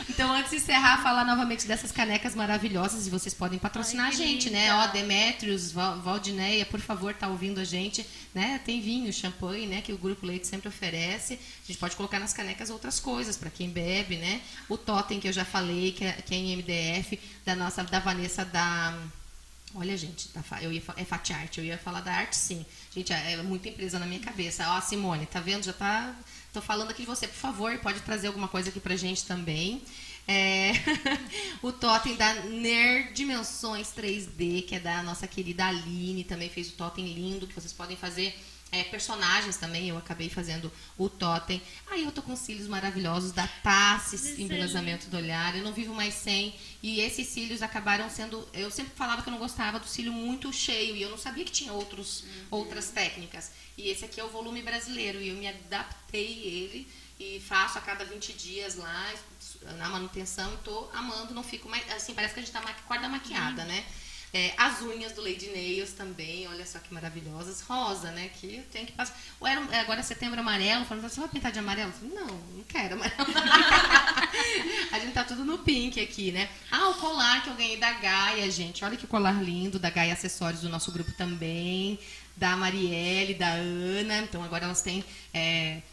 Então, antes de encerrar, falar novamente dessas canecas maravilhosas e vocês podem patrocinar a gente, né? Ó, Demétrios, Valdineia, por favor, tá ouvindo a gente, né? Tem vinho, champanhe, né? Que o Grupo Leite sempre oferece. A gente pode colocar nas canecas outras coisas para quem bebe, né? O totem que eu já falei, que é em MDF, da Vanessa Olha, gente, é Fat Art, eu ia falar da arte, sim. Gente, é muita empresa na minha cabeça. Ó, Simone, tá vendo? Já tá... Tô falando aqui de você, por favor, pode trazer alguma coisa aqui pra gente também. O totem da Nerd Dimensões 3D, que é da nossa querida Aline, também fez o totem lindo, que vocês podem fazer personagens também, eu acabei fazendo o totem. Aí eu tô com cílios maravilhosos da Tassis, embelezamento do olhar, eu não vivo mais sem, e esses cílios acabaram sendo, eu sempre falava que eu não gostava do cílio muito cheio, e eu não sabia que tinha outras técnicas, e esse aqui é o volume brasileiro, e eu me adaptei ele, e faço a cada 20 dias lá, na manutenção, e tô amando, não fico mais, assim, parece que a gente tá com a maquiada, né? As unhas do Lady Nails também, olha só que maravilhosas. Rosa, né? Que eu tenho que passar. Agora setembro amarelo, falando, você vai pintar de amarelo? Eu falei, não quero amarelo. A gente tá tudo no pink aqui, né? O colar que eu ganhei da Gaia, gente. Olha que colar lindo, da Gaia Acessórios do nosso grupo também. Da Marielle, da Ana. Então agora elas têm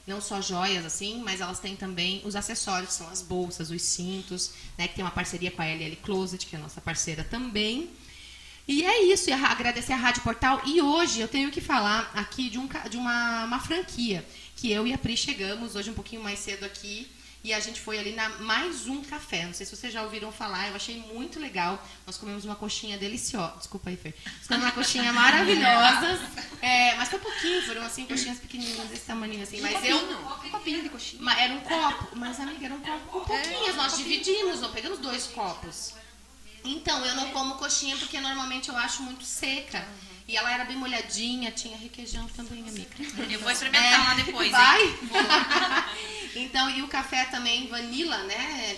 não só joias assim, mas elas têm também os acessórios, que são as bolsas, os cintos, né? Que tem uma parceria com a LL Closet, que é a nossa parceira também. E é isso, agradecer a Rádio Portal. E hoje eu tenho que falar aqui de uma franquia, que eu e a Pri chegamos hoje um pouquinho mais cedo aqui, e a gente foi ali na Mais Um Café. Não sei se vocês já ouviram falar, eu achei muito legal. Nós comemos uma coxinha deliciosa. Desculpa aí, Fer. Nós comemos uma coxinha maravilhosa. Mas foi pouquinho, foram assim, coxinhas pequenininhas desse tamanho assim. Mas Um copinho de coxinha. Era um copo, mas amiga, era um copo com pouquinhas. Nós dividimos, nós pegamos 2 copos. Então, eu não como coxinha porque normalmente eu acho muito seca. E ela era bem molhadinha, tinha requeijão também, amiga. Eu vou experimentar lá depois. Vai? Então, e o café também, vanilla, né?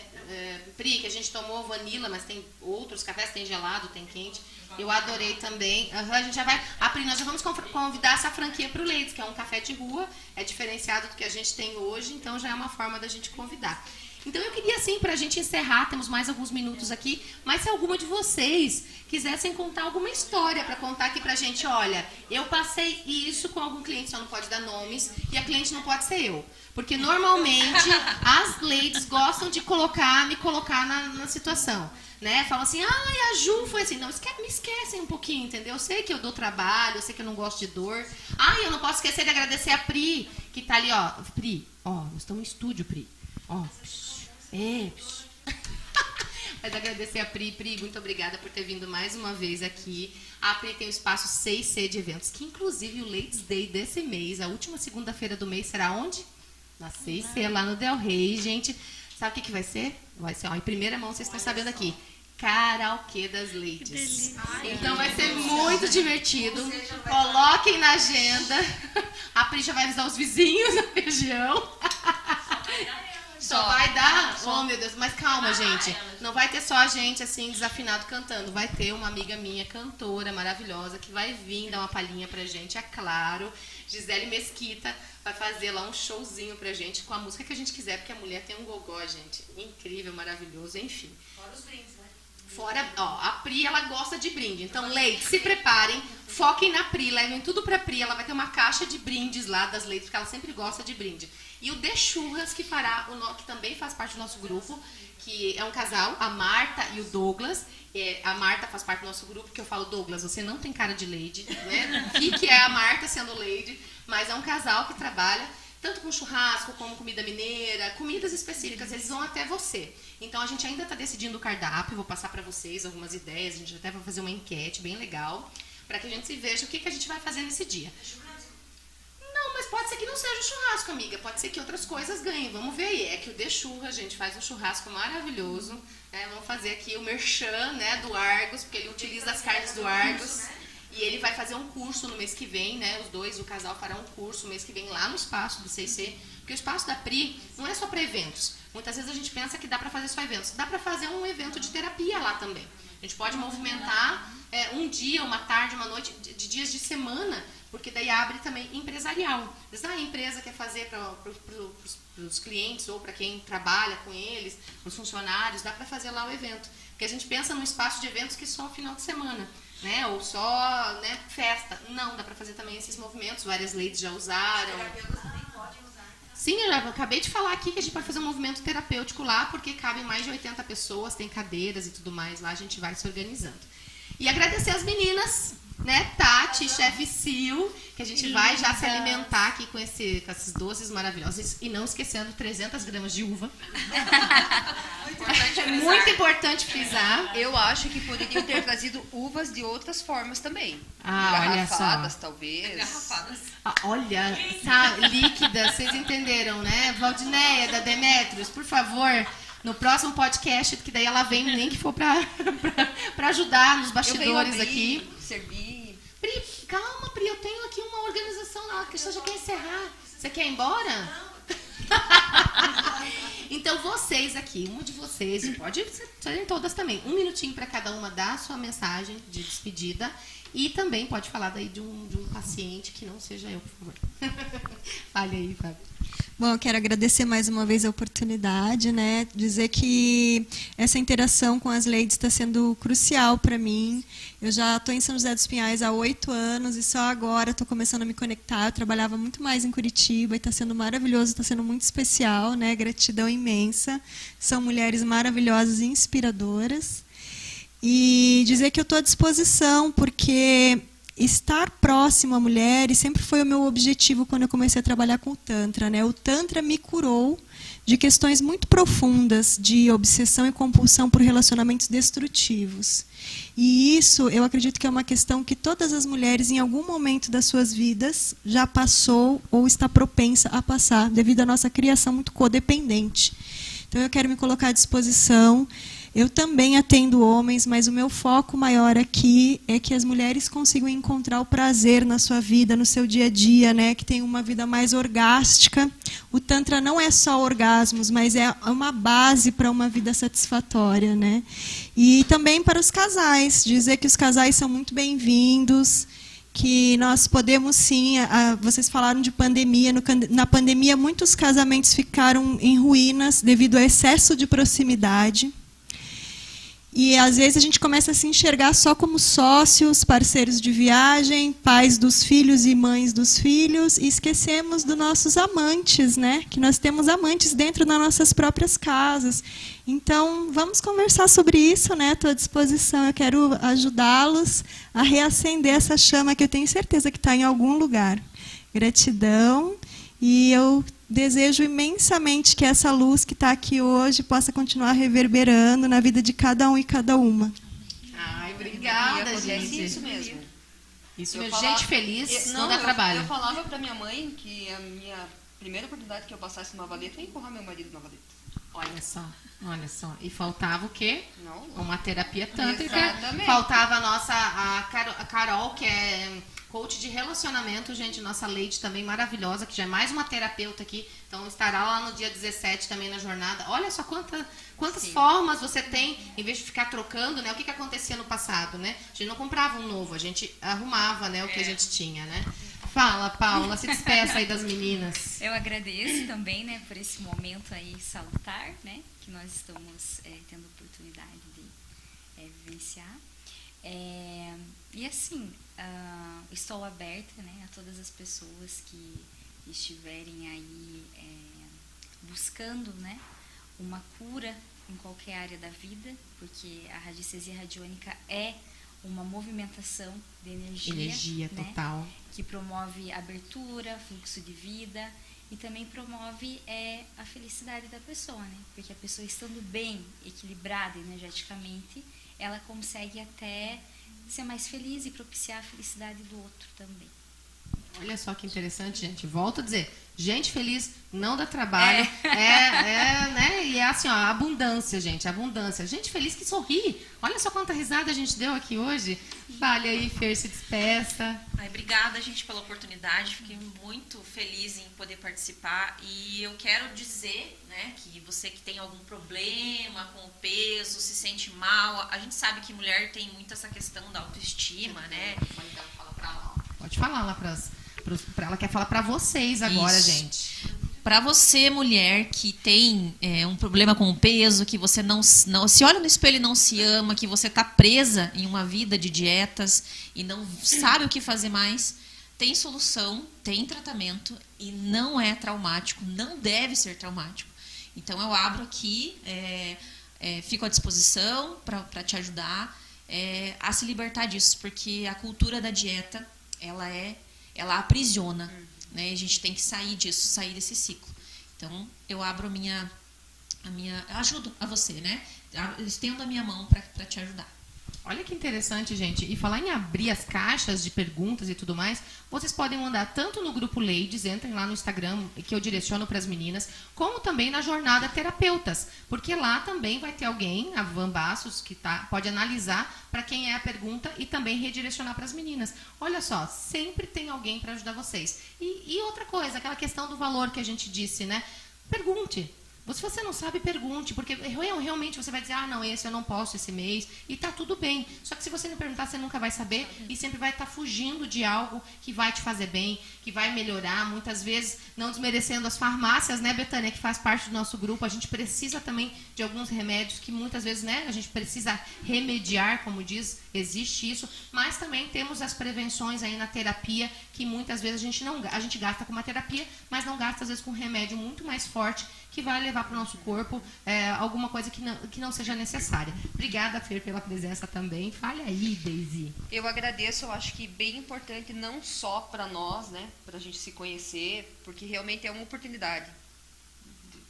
Pri, que a gente tomou vanilla, mas tem outros cafés, tem gelado, tem quente. Eu adorei também. A gente já vai... Pri, nós já vamos convidar essa franquia para o Ladies, que é um café de rua, é diferenciado do que a gente tem hoje, então já é uma forma da gente convidar. Então eu queria, assim, para a gente encerrar, temos mais alguns minutos aqui, mas se alguma de vocês quisessem contar alguma história para contar aqui pra gente, olha, eu passei isso com algum cliente, só não pode dar nomes, e a cliente não pode ser eu. Porque normalmente as ladies gostam de me colocar na situação. Né? Falam assim, a Ju foi assim. Não, me esquecem um pouquinho, entendeu? Eu sei que eu dou trabalho, eu sei que eu não gosto de dor. Eu não posso esquecer de agradecer a Pri, que tá ali, ó. Pri, nós estamos no estúdio, Pri. Mas agradecer a Pri. Pri, muito obrigada por ter vindo mais uma vez aqui. A Pri tem o espaço 6C de eventos, que inclusive o Ladies Day desse mês, a última segunda-feira do mês, será onde? Na 6C, lá no Del Rey, gente. Sabe o que vai ser? Vai ser, em primeira mão, vocês estão sabendo aqui. Karaokê das Ladies. Então vai ser muito divertido. Coloquem na agenda. A Pri já vai avisar os vizinhos da região. Só vai dar? Oh, meu Deus. Mas calma, gente. Não vai ter só a gente, assim, desafinado cantando. Vai ter uma amiga minha, cantora maravilhosa, que vai vir dar uma palhinha pra gente, é claro. Gisele Mesquita vai fazer lá um showzinho pra gente com a música que a gente quiser, porque a mulher tem um gogó, gente. Incrível, maravilhoso, enfim. Fora os brindes, né? Fora, a Pri, ela gosta de brinde. Então, ladies, se preparem, foquem na Pri, levem tudo pra Pri. Ela vai ter uma caixa de brindes lá das ladies, porque ela sempre gosta de brinde. E o The Churras, que também faz parte do nosso grupo, que é um casal, a Marta e o Douglas. A Marta faz parte do nosso grupo, que eu falo, Douglas, você não tem cara de lady, né? O que é a Marta sendo lady? Mas é um casal que trabalha tanto com churrasco, como comida mineira, comidas específicas, eles vão até você. Então a gente ainda está decidindo o cardápio, vou passar para vocês algumas ideias, a gente até vai fazer uma enquete bem legal, para que a gente se veja o que a gente vai fazer nesse dia. Não, mas pode ser que não seja o churrasco, amiga. Pode ser que outras coisas ganhem. Vamos ver aí. É que o The Churra, a gente faz um churrasco maravilhoso. Vamos fazer aqui o merchan, né, do Argos, porque ele utiliza as carnes do Argos. E ele vai fazer um curso no mês que vem, né? Os dois, o casal fará um curso no mês que vem lá no espaço do CC. Porque o espaço da Pri não é só para eventos. Muitas vezes a gente pensa que dá para fazer só eventos. Dá para fazer um evento de terapia lá também. A gente pode movimentar um dia, uma tarde, uma noite, de dias de semana, porque daí abre também empresarial. Às vezes a empresa quer fazer para os clientes ou para quem trabalha com eles, os funcionários, dá para fazer lá o evento. Porque a gente pensa num espaço de eventos que só final de semana, né? Ou só, né, festa. Não, dá para fazer também esses movimentos. Várias ladies já usaram. Sim, eu já acabei de falar aqui que a gente pode fazer um movimento terapêutico lá, porque cabem mais de 80 pessoas, tem cadeiras e tudo mais lá, a gente vai se organizando. E agradecer as meninas, né, Tati, chefe Sil, que a gente vai já se alimentar aqui com esses doces maravilhosos. E não esquecendo 300 gramas de uva. Muito importante frisar. Eu acho que poderiam ter trazido uvas de outras formas também. Garrafadas, talvez. Garrafadas. Olha, líquidas, vocês entenderam, né? Valdineia, da Demetrios, por favor, no próximo podcast, que daí ela vem, nem que for pra ajudar nos bastidores aqui. Servir. Pri, calma, Pri, eu tenho aqui uma organização lá, que você já quer encerrar. Você quer ir embora? Então, vocês aqui, uma de vocês, pode serem todas também, 1 minutinho para cada uma dar a sua mensagem de despedida e também pode falar daí de um paciente que não seja eu, por favor. Fale aí, Fábio. Bom, eu quero agradecer mais uma vez a oportunidade, né? Dizer que essa interação com as ladies está sendo crucial para mim. Eu já estou em São José dos Pinhais há 8 anos e só agora estou começando a me conectar. Eu trabalhava muito mais em Curitiba e está sendo maravilhoso, está sendo muito especial, né? Gratidão imensa. São mulheres maravilhosas e inspiradoras. E dizer que eu estou à disposição, porque estar próximo à mulher sempre foi o meu objetivo quando eu comecei a trabalhar com o Tantra, né? O Tantra me curou de questões muito profundas de obsessão e compulsão por relacionamentos destrutivos. E isso, eu acredito que é uma questão que todas as mulheres, em algum momento das suas vidas, já passou ou está propensa a passar, devido à nossa criação muito codependente. Então, eu quero me colocar à disposição. Eu também atendo homens, mas o meu foco maior aqui é que as mulheres consigam encontrar o prazer na sua vida, no seu dia a dia, né? Que tenham uma vida mais orgástica. O Tantra não é só orgasmos, mas é uma base para uma vida satisfatória, né? E também para os casais, dizer que os casais são muito bem-vindos, que nós podemos sim, vocês falaram de pandemia, na pandemia muitos casamentos ficaram em ruínas devido ao excesso de proximidade. E, às vezes, a gente começa a se enxergar só como sócios, parceiros de viagem, pais dos filhos e mães dos filhos, e esquecemos dos nossos amantes, né? Que nós temos amantes dentro das nossas próprias casas. Então, vamos conversar sobre isso, né? Estou à disposição, eu quero ajudá-los a reacender essa chama que eu tenho certeza que está em algum lugar. Gratidão, e eu desejo imensamente que essa luz que está aqui hoje possa continuar reverberando na vida de cada um e cada uma. Ai, obrigada, gente. Isso mesmo. Isso mesmo. Gente feliz não dá trabalho. Eu falava para minha mãe que a minha primeira oportunidade que eu passasse numa valeta ia empurrar meu marido na valeta. Olha só, olha só. E faltava o quê? Não. Uma terapia tântrica. Exatamente. Faltava a Carol, que é coach de relacionamento, gente, nossa Lady também maravilhosa, que já é mais uma terapeuta aqui, então estará lá no dia 17 também na jornada. Olha só quantas formas você tem, em vez de ficar trocando, né? O que acontecia no passado, né? A gente não comprava um novo, a gente arrumava, né, o que a gente tinha, né? Fala, Paula, se despeça aí das meninas. Eu agradeço também, né, por esse momento aí salutar, né, que nós estamos tendo a oportunidade de vivenciar. E assim, estou aberta, né, a todas as pessoas que estiverem aí buscando, né, uma cura em qualquer área da vida, porque a radiestesia radiônica é uma movimentação de energia, né, total, que promove abertura, fluxo de vida e também promove a felicidade da pessoa, né? Porque a pessoa estando bem, equilibrada energeticamente, ela consegue até ser mais feliz e propiciar a felicidade do outro também. Olha só que interessante, gente. Volto a dizer, gente feliz não dá trabalho. Né? E é assim, ó, abundância, gente, abundância. Gente feliz que sorri. Olha só quanta risada a gente deu aqui hoje. Vale aí, Fer, se despeça. Obrigada, gente, pela oportunidade. Fiquei muito feliz em poder participar. E eu quero dizer, né, que você que tem algum problema com o peso, se sente mal, a gente sabe que mulher tem muito essa questão da autoestima, né? Pode falar lá ela quer falar para vocês agora, isso, gente. Para você, mulher, que tem um problema com o peso, que você não se olha no espelho e não se ama, que você está presa em uma vida de dietas e não sabe o que fazer mais, tem solução, tem tratamento e não é traumático, não deve ser traumático. Então, eu abro aqui, fico à disposição para te ajudar a se libertar disso, porque a cultura da dieta, ela aprisiona, né? A gente tem que sair disso, sair desse ciclo. Então, eu abro ajudo a você, né? Estendo a minha mão para te ajudar. Olha que interessante, gente. E falar em abrir as caixas de perguntas e tudo mais, vocês podem mandar tanto no grupo Ladies, entrem lá no Instagram, que eu direciono para as meninas, como também na jornada Terapeutas, porque lá também vai ter alguém, a Van Bassos, que pode analisar para quem é a pergunta e também redirecionar para as meninas. Olha só, sempre tem alguém para ajudar vocês. E outra coisa, aquela questão do valor que a gente disse, né? pergunte. Se você não sabe, pergunte, porque realmente você vai dizer, não, esse eu não posso esse mês, e tá tudo bem. Só que se você não perguntar, você nunca vai saber e sempre vai estar fugindo de algo que vai te fazer bem, que vai melhorar. Muitas vezes, não desmerecendo as farmácias, né, Betânia, que faz parte do nosso grupo, a gente precisa também de alguns remédios que muitas vezes, né, a gente precisa remediar, como diz, existe isso, mas também temos as prevenções aí na terapia, que muitas vezes a gente gasta com uma terapia, mas não gasta às vezes com um remédio muito mais forte, que vai levar para o nosso corpo alguma coisa que não seja necessária. Obrigada, Fer, pela presença também. Fale aí, Daisy. Eu agradeço, eu acho que bem importante, não só para nós, né, para a gente se conhecer, porque realmente é uma oportunidade.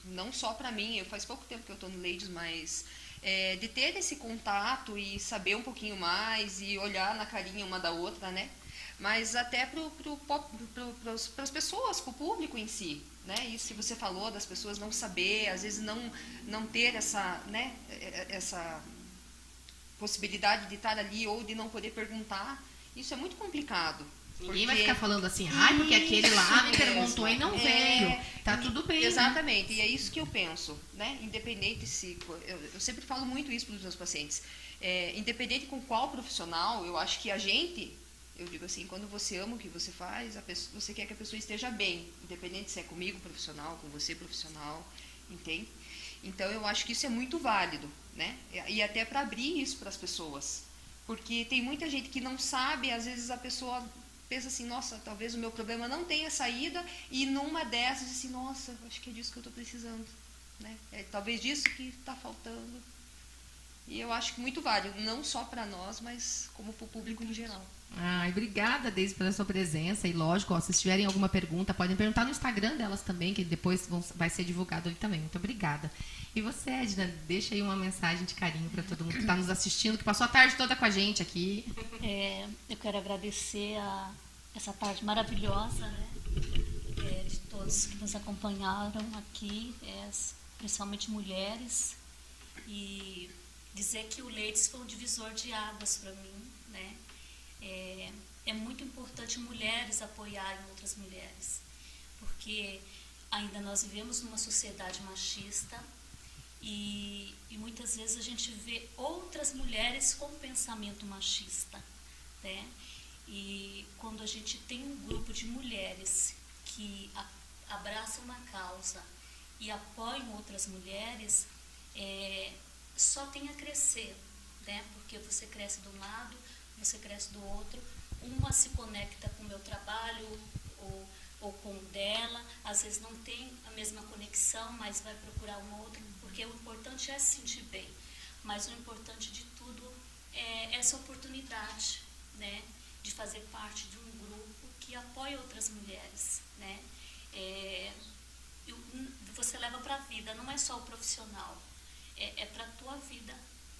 Não só para mim, faz pouco tempo que eu estou no Ladies, mas de ter esse contato e saber um pouquinho mais e olhar na carinha uma da outra, né? Mas até para as pessoas, para o público em si. Né? Isso que você falou, das pessoas não saber, às vezes não ter essa, né, essa possibilidade de estar ali ou de não poder perguntar, isso é muito complicado. Ninguém vai ficar falando assim, porque aquele lá me perguntou e não veio. Tá tudo bem. Exatamente, né? E é isso que eu penso, né? Independente se... Eu sempre falo muito isso para os meus pacientes. Independente com qual profissional, eu acho que a gente... Eu digo assim, quando você ama o que você faz, você quer que a pessoa esteja bem, independente se é comigo profissional, com você profissional, entende? Então, eu acho que isso é muito válido, né? E até para abrir isso para as pessoas. Porque tem muita gente que não sabe, às vezes a pessoa pensa assim, nossa, talvez o meu problema não tenha saída, e numa dessas, assim, nossa, acho que é disso que eu estou precisando, né? É talvez disso que está faltando. E eu acho que muito válido, não só para nós, mas como para o público em geral. Obrigada, Deise, pela sua presença. E lógico, se tiverem alguma pergunta, podem perguntar no Instagram delas também, que depois vai ser divulgado ali também. Muito obrigada. E você, Edna, deixa aí uma mensagem de carinho para todo mundo que está nos assistindo, que passou a tarde toda com a gente aqui. Eu quero agradecer essa tarde maravilhosa, né, de todos que nos acompanharam aqui, principalmente mulheres, e dizer que o Ladies foi um divisor de águas para mim, né? É muito importante mulheres apoiarem outras mulheres, porque ainda nós vivemos numa sociedade machista e muitas vezes a gente vê outras mulheres com pensamento machista, né? E quando a gente tem um grupo de mulheres que abraçam uma causa e apoiam outras mulheres, só tem a crescer, né? Porque você cresce de um lado, você cresce do outro, uma se conecta com o meu trabalho ou com o dela, às vezes não tem a mesma conexão, mas vai procurar um outro, porque o importante é se sentir bem, mas o importante de tudo é essa oportunidade, né, de fazer parte de um grupo que apoia outras mulheres, né? Você leva para a vida, não é só o profissional, é para a tua vida,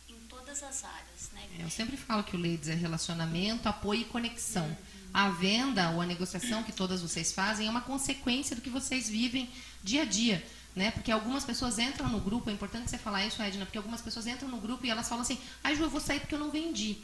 em todas as áreas, né? Eu sempre falo que o Ladies é relacionamento, apoio e conexão. A venda ou a negociação que todas vocês fazem é uma consequência do que vocês vivem dia a dia, né? Porque algumas pessoas entram no grupo, é importante você falar isso, Edna, porque algumas pessoas entram no grupo e elas falam assim, Ju, eu vou sair porque eu não vendi.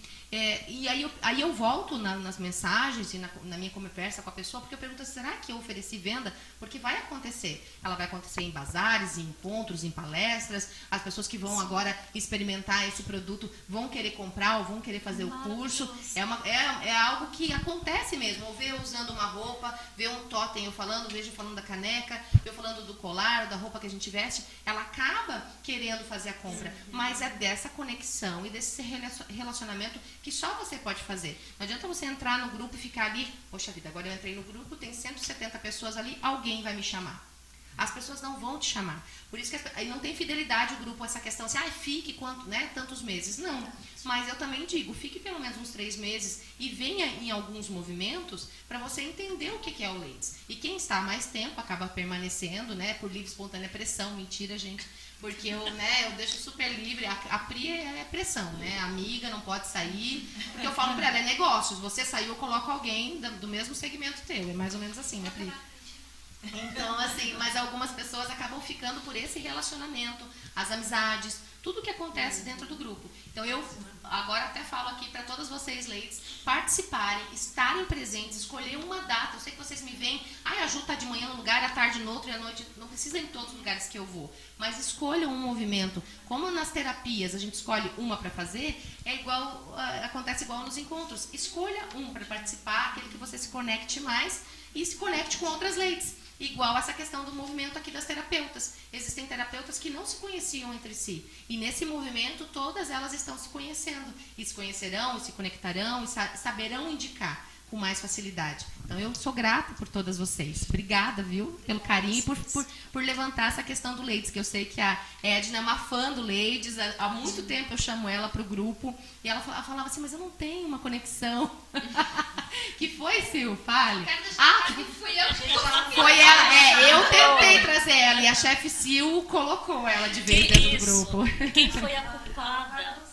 E aí eu volto nas mensagens e na minha conversa com a pessoa, porque eu pergunto, será que eu ofereci venda? Porque vai acontecer. Ela vai acontecer em bazares, em encontros, em palestras. As pessoas que vão agora experimentar esse produto vão querer comprar ou vão querer fazer o curso. É algo que acontece mesmo. Ou ver eu usando uma roupa, ver um totem eu falando, vejo falando da caneca, eu falando do colar, da roupa que a gente veste. Ela acaba querendo fazer a compra. Mas é dessa conexão e desse relacionamento que só você pode fazer. Não adianta você entrar no grupo e ficar ali, poxa vida, agora eu entrei no grupo, tem 170 pessoas ali, alguém vai me chamar. As pessoas não vão te chamar. Por isso que aí não tem fidelidade o grupo, essa questão assim, fique quanto, né, tantos meses. Não. Mas eu também digo, fique pelo menos uns 3 meses e venha em alguns movimentos para você entender o que é o Ladies. E quem está mais tempo acaba permanecendo, né, por livre, espontânea pressão. Mentira, gente. Porque eu deixo super livre. A Pri é pressão, né? A amiga não pode sair. Porque eu falo para ela, é negócios. Você saiu, eu coloco alguém do mesmo segmento teu. É mais ou menos assim, né, Pri? Então, assim, mas algumas pessoas acabam ficando por esse relacionamento, as amizades, tudo que acontece dentro do grupo. Então, eu agora até falo aqui para todas vocês, ladies, participarem, estarem presentes, escolher uma data. Eu sei que vocês me veem, a Ju tá de manhã num lugar, à tarde no outro e à noite. Não precisa ir em todos os lugares que eu vou, mas escolham um movimento. Como nas terapias a gente escolhe uma para fazer, é igual, acontece igual nos encontros. Escolha um para participar, aquele que você se conecte mais e se conecte com outras ladies. Igual essa questão do movimento aqui das terapeutas. Existem terapeutas que não se conheciam entre si. E nesse movimento, todas elas estão se conhecendo. E se conhecerão, e se conectarão, e saberão indicar com mais facilidade. Então, eu sou grata por todas vocês. Obrigada, viu? Pelo carinho e por levantar essa questão do Ladies, que eu sei que a Edna é uma fã do Ladies. Há muito tempo eu chamo ela para o grupo. E ela falava assim, mas eu não tenho uma conexão. Que foi, Sil? Fale. Que fui eu que foi ela. Eu tentei trazer ela e a chefe Sil colocou ela de vez dentro do grupo. Quem foi a culpada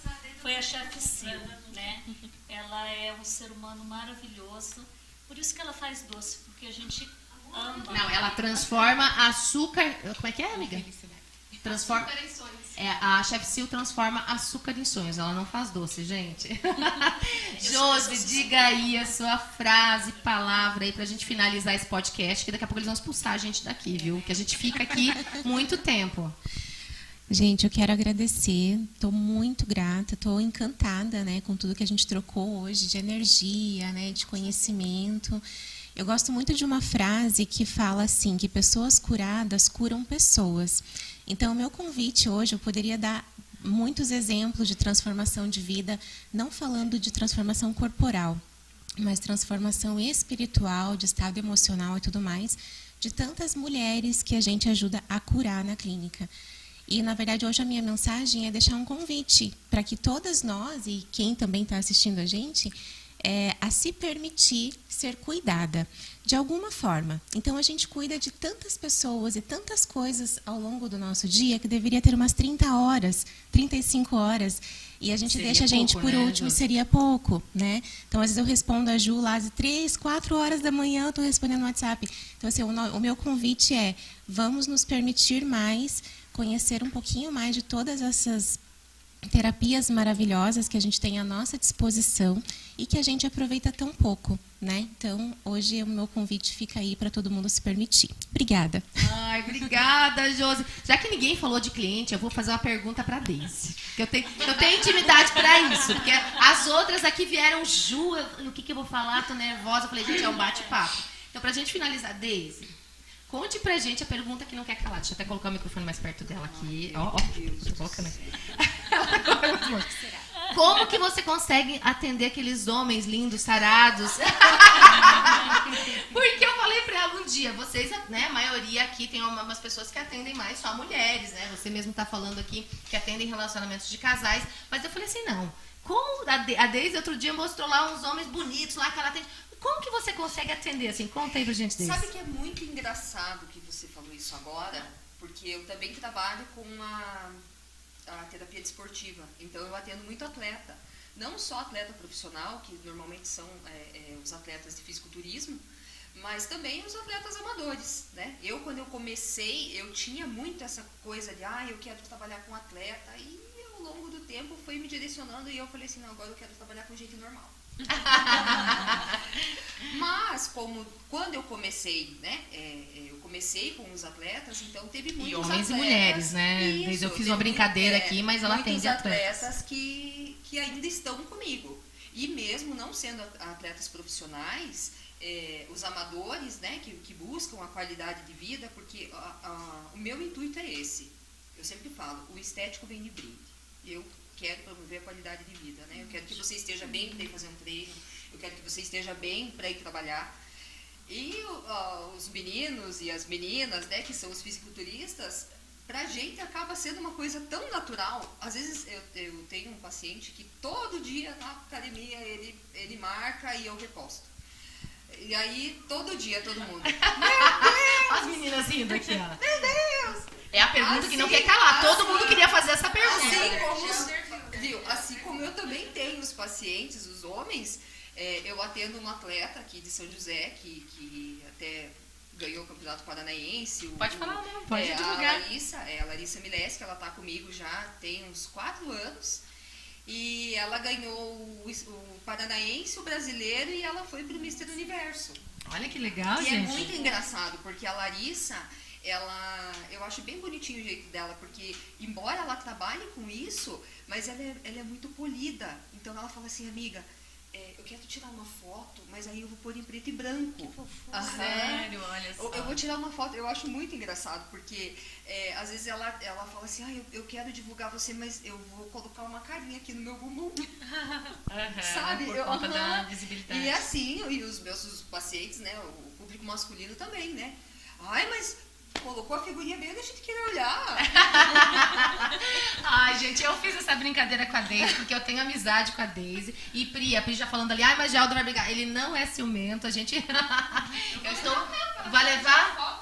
foi a chefe Sil, né? Ela é um ser humano maravilhoso. Por isso que ela faz doce, porque a gente ama. Não, ela transforma açúcar... Como é que é, amiga? Transforma... Açúcar em sonhos. A chefe Sil transforma açúcar em sonhos. Ela não faz doce, gente. Josi, diga aí a sua frase, palavra aí pra gente finalizar esse podcast, que daqui a pouco eles vão expulsar a gente daqui, viu? Que a gente fica aqui muito tempo. Gente, eu quero agradecer, estou muito grata, estou encantada, né, com tudo que a gente trocou hoje, de energia, né, de conhecimento. Eu gosto muito de uma frase que fala assim, que pessoas curadas curam pessoas. Então, o meu convite hoje, eu poderia dar muitos exemplos de transformação de vida, não falando de transformação corporal, mas transformação espiritual, de estado emocional e tudo mais, de tantas mulheres que a gente ajuda a curar na clínica. E, na verdade, hoje a minha mensagem é deixar um convite para que todas nós, e quem também está assistindo a gente, a se permitir ser cuidada, de alguma forma. Então, a gente cuida de tantas pessoas e tantas coisas ao longo do nosso dia, que deveria ter umas 30 horas, 35 horas, e a gente deixa a gente por último, seria pouco, né? Então, às vezes eu respondo a Ju lá às 3, 4 horas da manhã, eu estou respondendo no WhatsApp. Então, assim, o meu convite é, vamos nos permitir mais, conhecer um pouquinho mais de todas essas terapias maravilhosas que a gente tem à nossa disposição e que a gente aproveita tão pouco, né? Então, hoje o meu convite fica aí para todo mundo se permitir. Obrigada. Ai, obrigada, Josi. Já que ninguém falou de cliente, eu vou fazer uma pergunta para a Deise. Eu tenho intimidade para isso, porque as outras aqui vieram, Ju, no que eu vou falar, tô nervosa. Eu falei, gente, é um bate-papo. Então, para a gente finalizar, Deise, conte pra gente a pergunta que não quer calar. Deixa eu até colocar o microfone mais perto dela aqui. Ó, coloca, né? Como que você consegue atender aqueles homens lindos, sarados? Porque eu falei pra ela um dia, vocês, né, a maioria aqui tem umas pessoas que atendem mais só mulheres, né? Você mesmo tá falando aqui que atendem relacionamentos de casais. Mas eu falei assim, não. Como a Deise outro dia mostrou lá uns homens bonitos lá que ela atende. Como que você consegue atender assim? Conta aí pra gente, Deise. Sabe que é muito engraçado que você falou isso agora, porque eu também trabalho com a terapia desportiva. Então eu atendo muito atleta. Não só atleta profissional, que normalmente são os atletas de fisiculturismo, mas também os atletas amadores, né? Quando eu comecei, eu tinha muito essa coisa de, eu quero trabalhar com atleta, e ao longo do tempo foi me direcionando e eu falei assim, não, agora eu quero trabalhar com gente normal. Mas quando eu comecei, né, eu comecei com os atletas, então teve muitos homens atletas, e mulheres, né? Isso, eu fiz uma brincadeira aqui, mas ela atende atletas que ainda estão comigo. E mesmo não sendo atletas profissionais, os amadores, né, que buscam a qualidade de vida, porque o meu intuito é esse. Eu sempre falo, o estético vem de brinde. Eu quero promover a qualidade de vida, né? Eu quero que você esteja bem para ir fazer um treino, eu quero que você esteja bem para ir trabalhar. E os meninos e as meninas, né, que são os fisiculturistas, pra gente acaba sendo uma coisa tão natural. Às vezes eu tenho um paciente que todo dia na academia ele marca e eu reposto. E aí, todo dia, todo mundo. Meu Deus! As meninas rindo aqui, ó. Meu Deus! É a pergunta que não quer calar. Todo mundo queria fazer essa pergunta. Assim como eu também tenho os pacientes, os homens, eu atendo um atleta aqui de São José, que até ganhou o Campeonato Paranaense. Pode falar mesmo, pode divulgar. A Larissa Mileski, ela tá comigo já tem uns 4 anos. E ela ganhou o Paranaense, o Brasileiro, e ela foi pro Mister Universo. Olha que legal, e gente. É muito engraçado, porque a Larissa, eu acho bem bonitinho o jeito dela, porque embora ela trabalhe com isso, mas ela é muito polida. Então ela fala assim, amiga, eu quero tirar uma foto, mas aí eu vou pôr em preto e branco. Sério, olha só. Eu vou tirar uma foto, eu acho muito engraçado, porque às vezes ela fala assim, eu quero divulgar você, mas eu vou colocar uma carinha aqui no meu bumbum. Sabe? Por conta da visibilidade. E assim, e os meus pacientes, né, o público masculino também, né? Ai, mas colocou a figurinha bem, a gente queria olhar. Ai, gente, eu fiz essa brincadeira com a Deise, porque eu tenho amizade com a Deise. E a Pri já falando ali, ai, mas Geldo vai brigar. Ele não é ciumento, a gente... eu estou... Vai levar...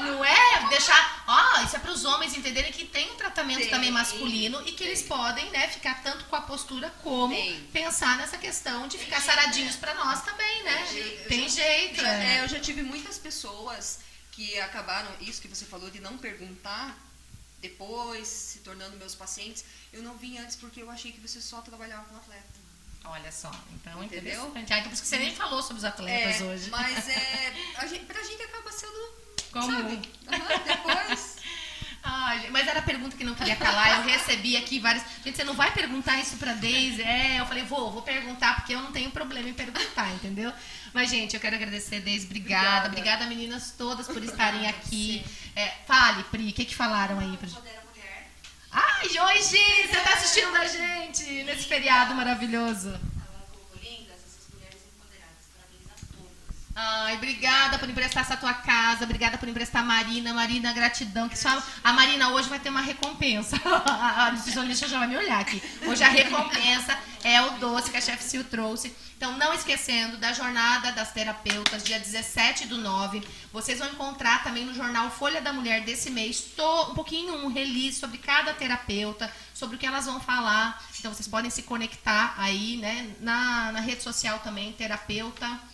Não é? Deixar... isso é para os homens entenderem que tem um tratamento também masculino e que eles podem, né, ficar tanto com a postura como pensar nessa questão de ficar saradinhos para nós também, né? Tem jeito. Eu já tive muitas pessoas que acabaram, isso que você falou, de não perguntar, depois se tornando meus pacientes. Eu não vim antes porque eu achei que você só trabalhava com atleta. Olha só, então entendeu? Interessante. Então por isso que você nem falou sobre os atletas hoje. Mas pra gente acaba sendo comum. Depois... mas era a pergunta que não queria calar. Eu recebi aqui várias... Gente, você não vai perguntar isso pra Deise? Eu falei, vou perguntar, porque eu não tenho problema em perguntar, entendeu? Mas, gente, eu quero agradecer, Deise. Obrigada. Obrigada, meninas todas, por estarem aqui. Fale, Pri, o que falaram aí? Ai, oi, Gi, você tá assistindo a gente nesse feriado maravilhoso. Ai, obrigada por emprestar essa tua casa, obrigada por emprestar a Marina. Marina, gratidão. Que só a Marina hoje vai ter uma recompensa. A nutricionista já vai me olhar aqui. Hoje a recompensa é o doce que a Chef Sil trouxe. Então, não esquecendo da Jornada das Terapeutas, dia 17/9. Vocês vão encontrar também no jornal Folha da Mulher desse mês um release sobre cada terapeuta, sobre o que elas vão falar. Então, vocês podem se conectar aí, né, na rede social também, terapeuta.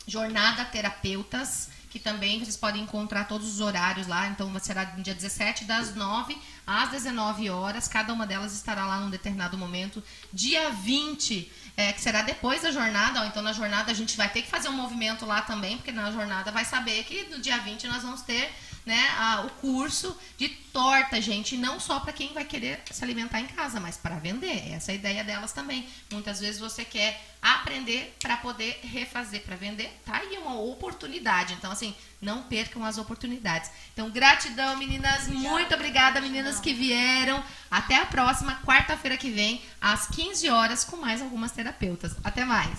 Jornada Terapeutas, que também vocês podem encontrar todos os horários lá. Então, será no dia 17, das 9 às 19 horas. Cada uma delas estará lá num determinado momento. Dia 20, que será depois da jornada. Então, na jornada, a gente vai ter que fazer um movimento lá também, porque na jornada vai saber que no dia 20 nós vamos ter, né, o curso de torta, gente, não só para quem vai querer se alimentar em casa, mas para vender. Essa é a ideia delas também. Muitas vezes você quer aprender para poder refazer, para vender. Tá aí uma oportunidade. Então, assim, não percam as oportunidades. Então, gratidão, meninas. Muito obrigada, meninas que vieram. Até a próxima quarta-feira que vem, às 15 horas, com mais algumas terapeutas. Até mais.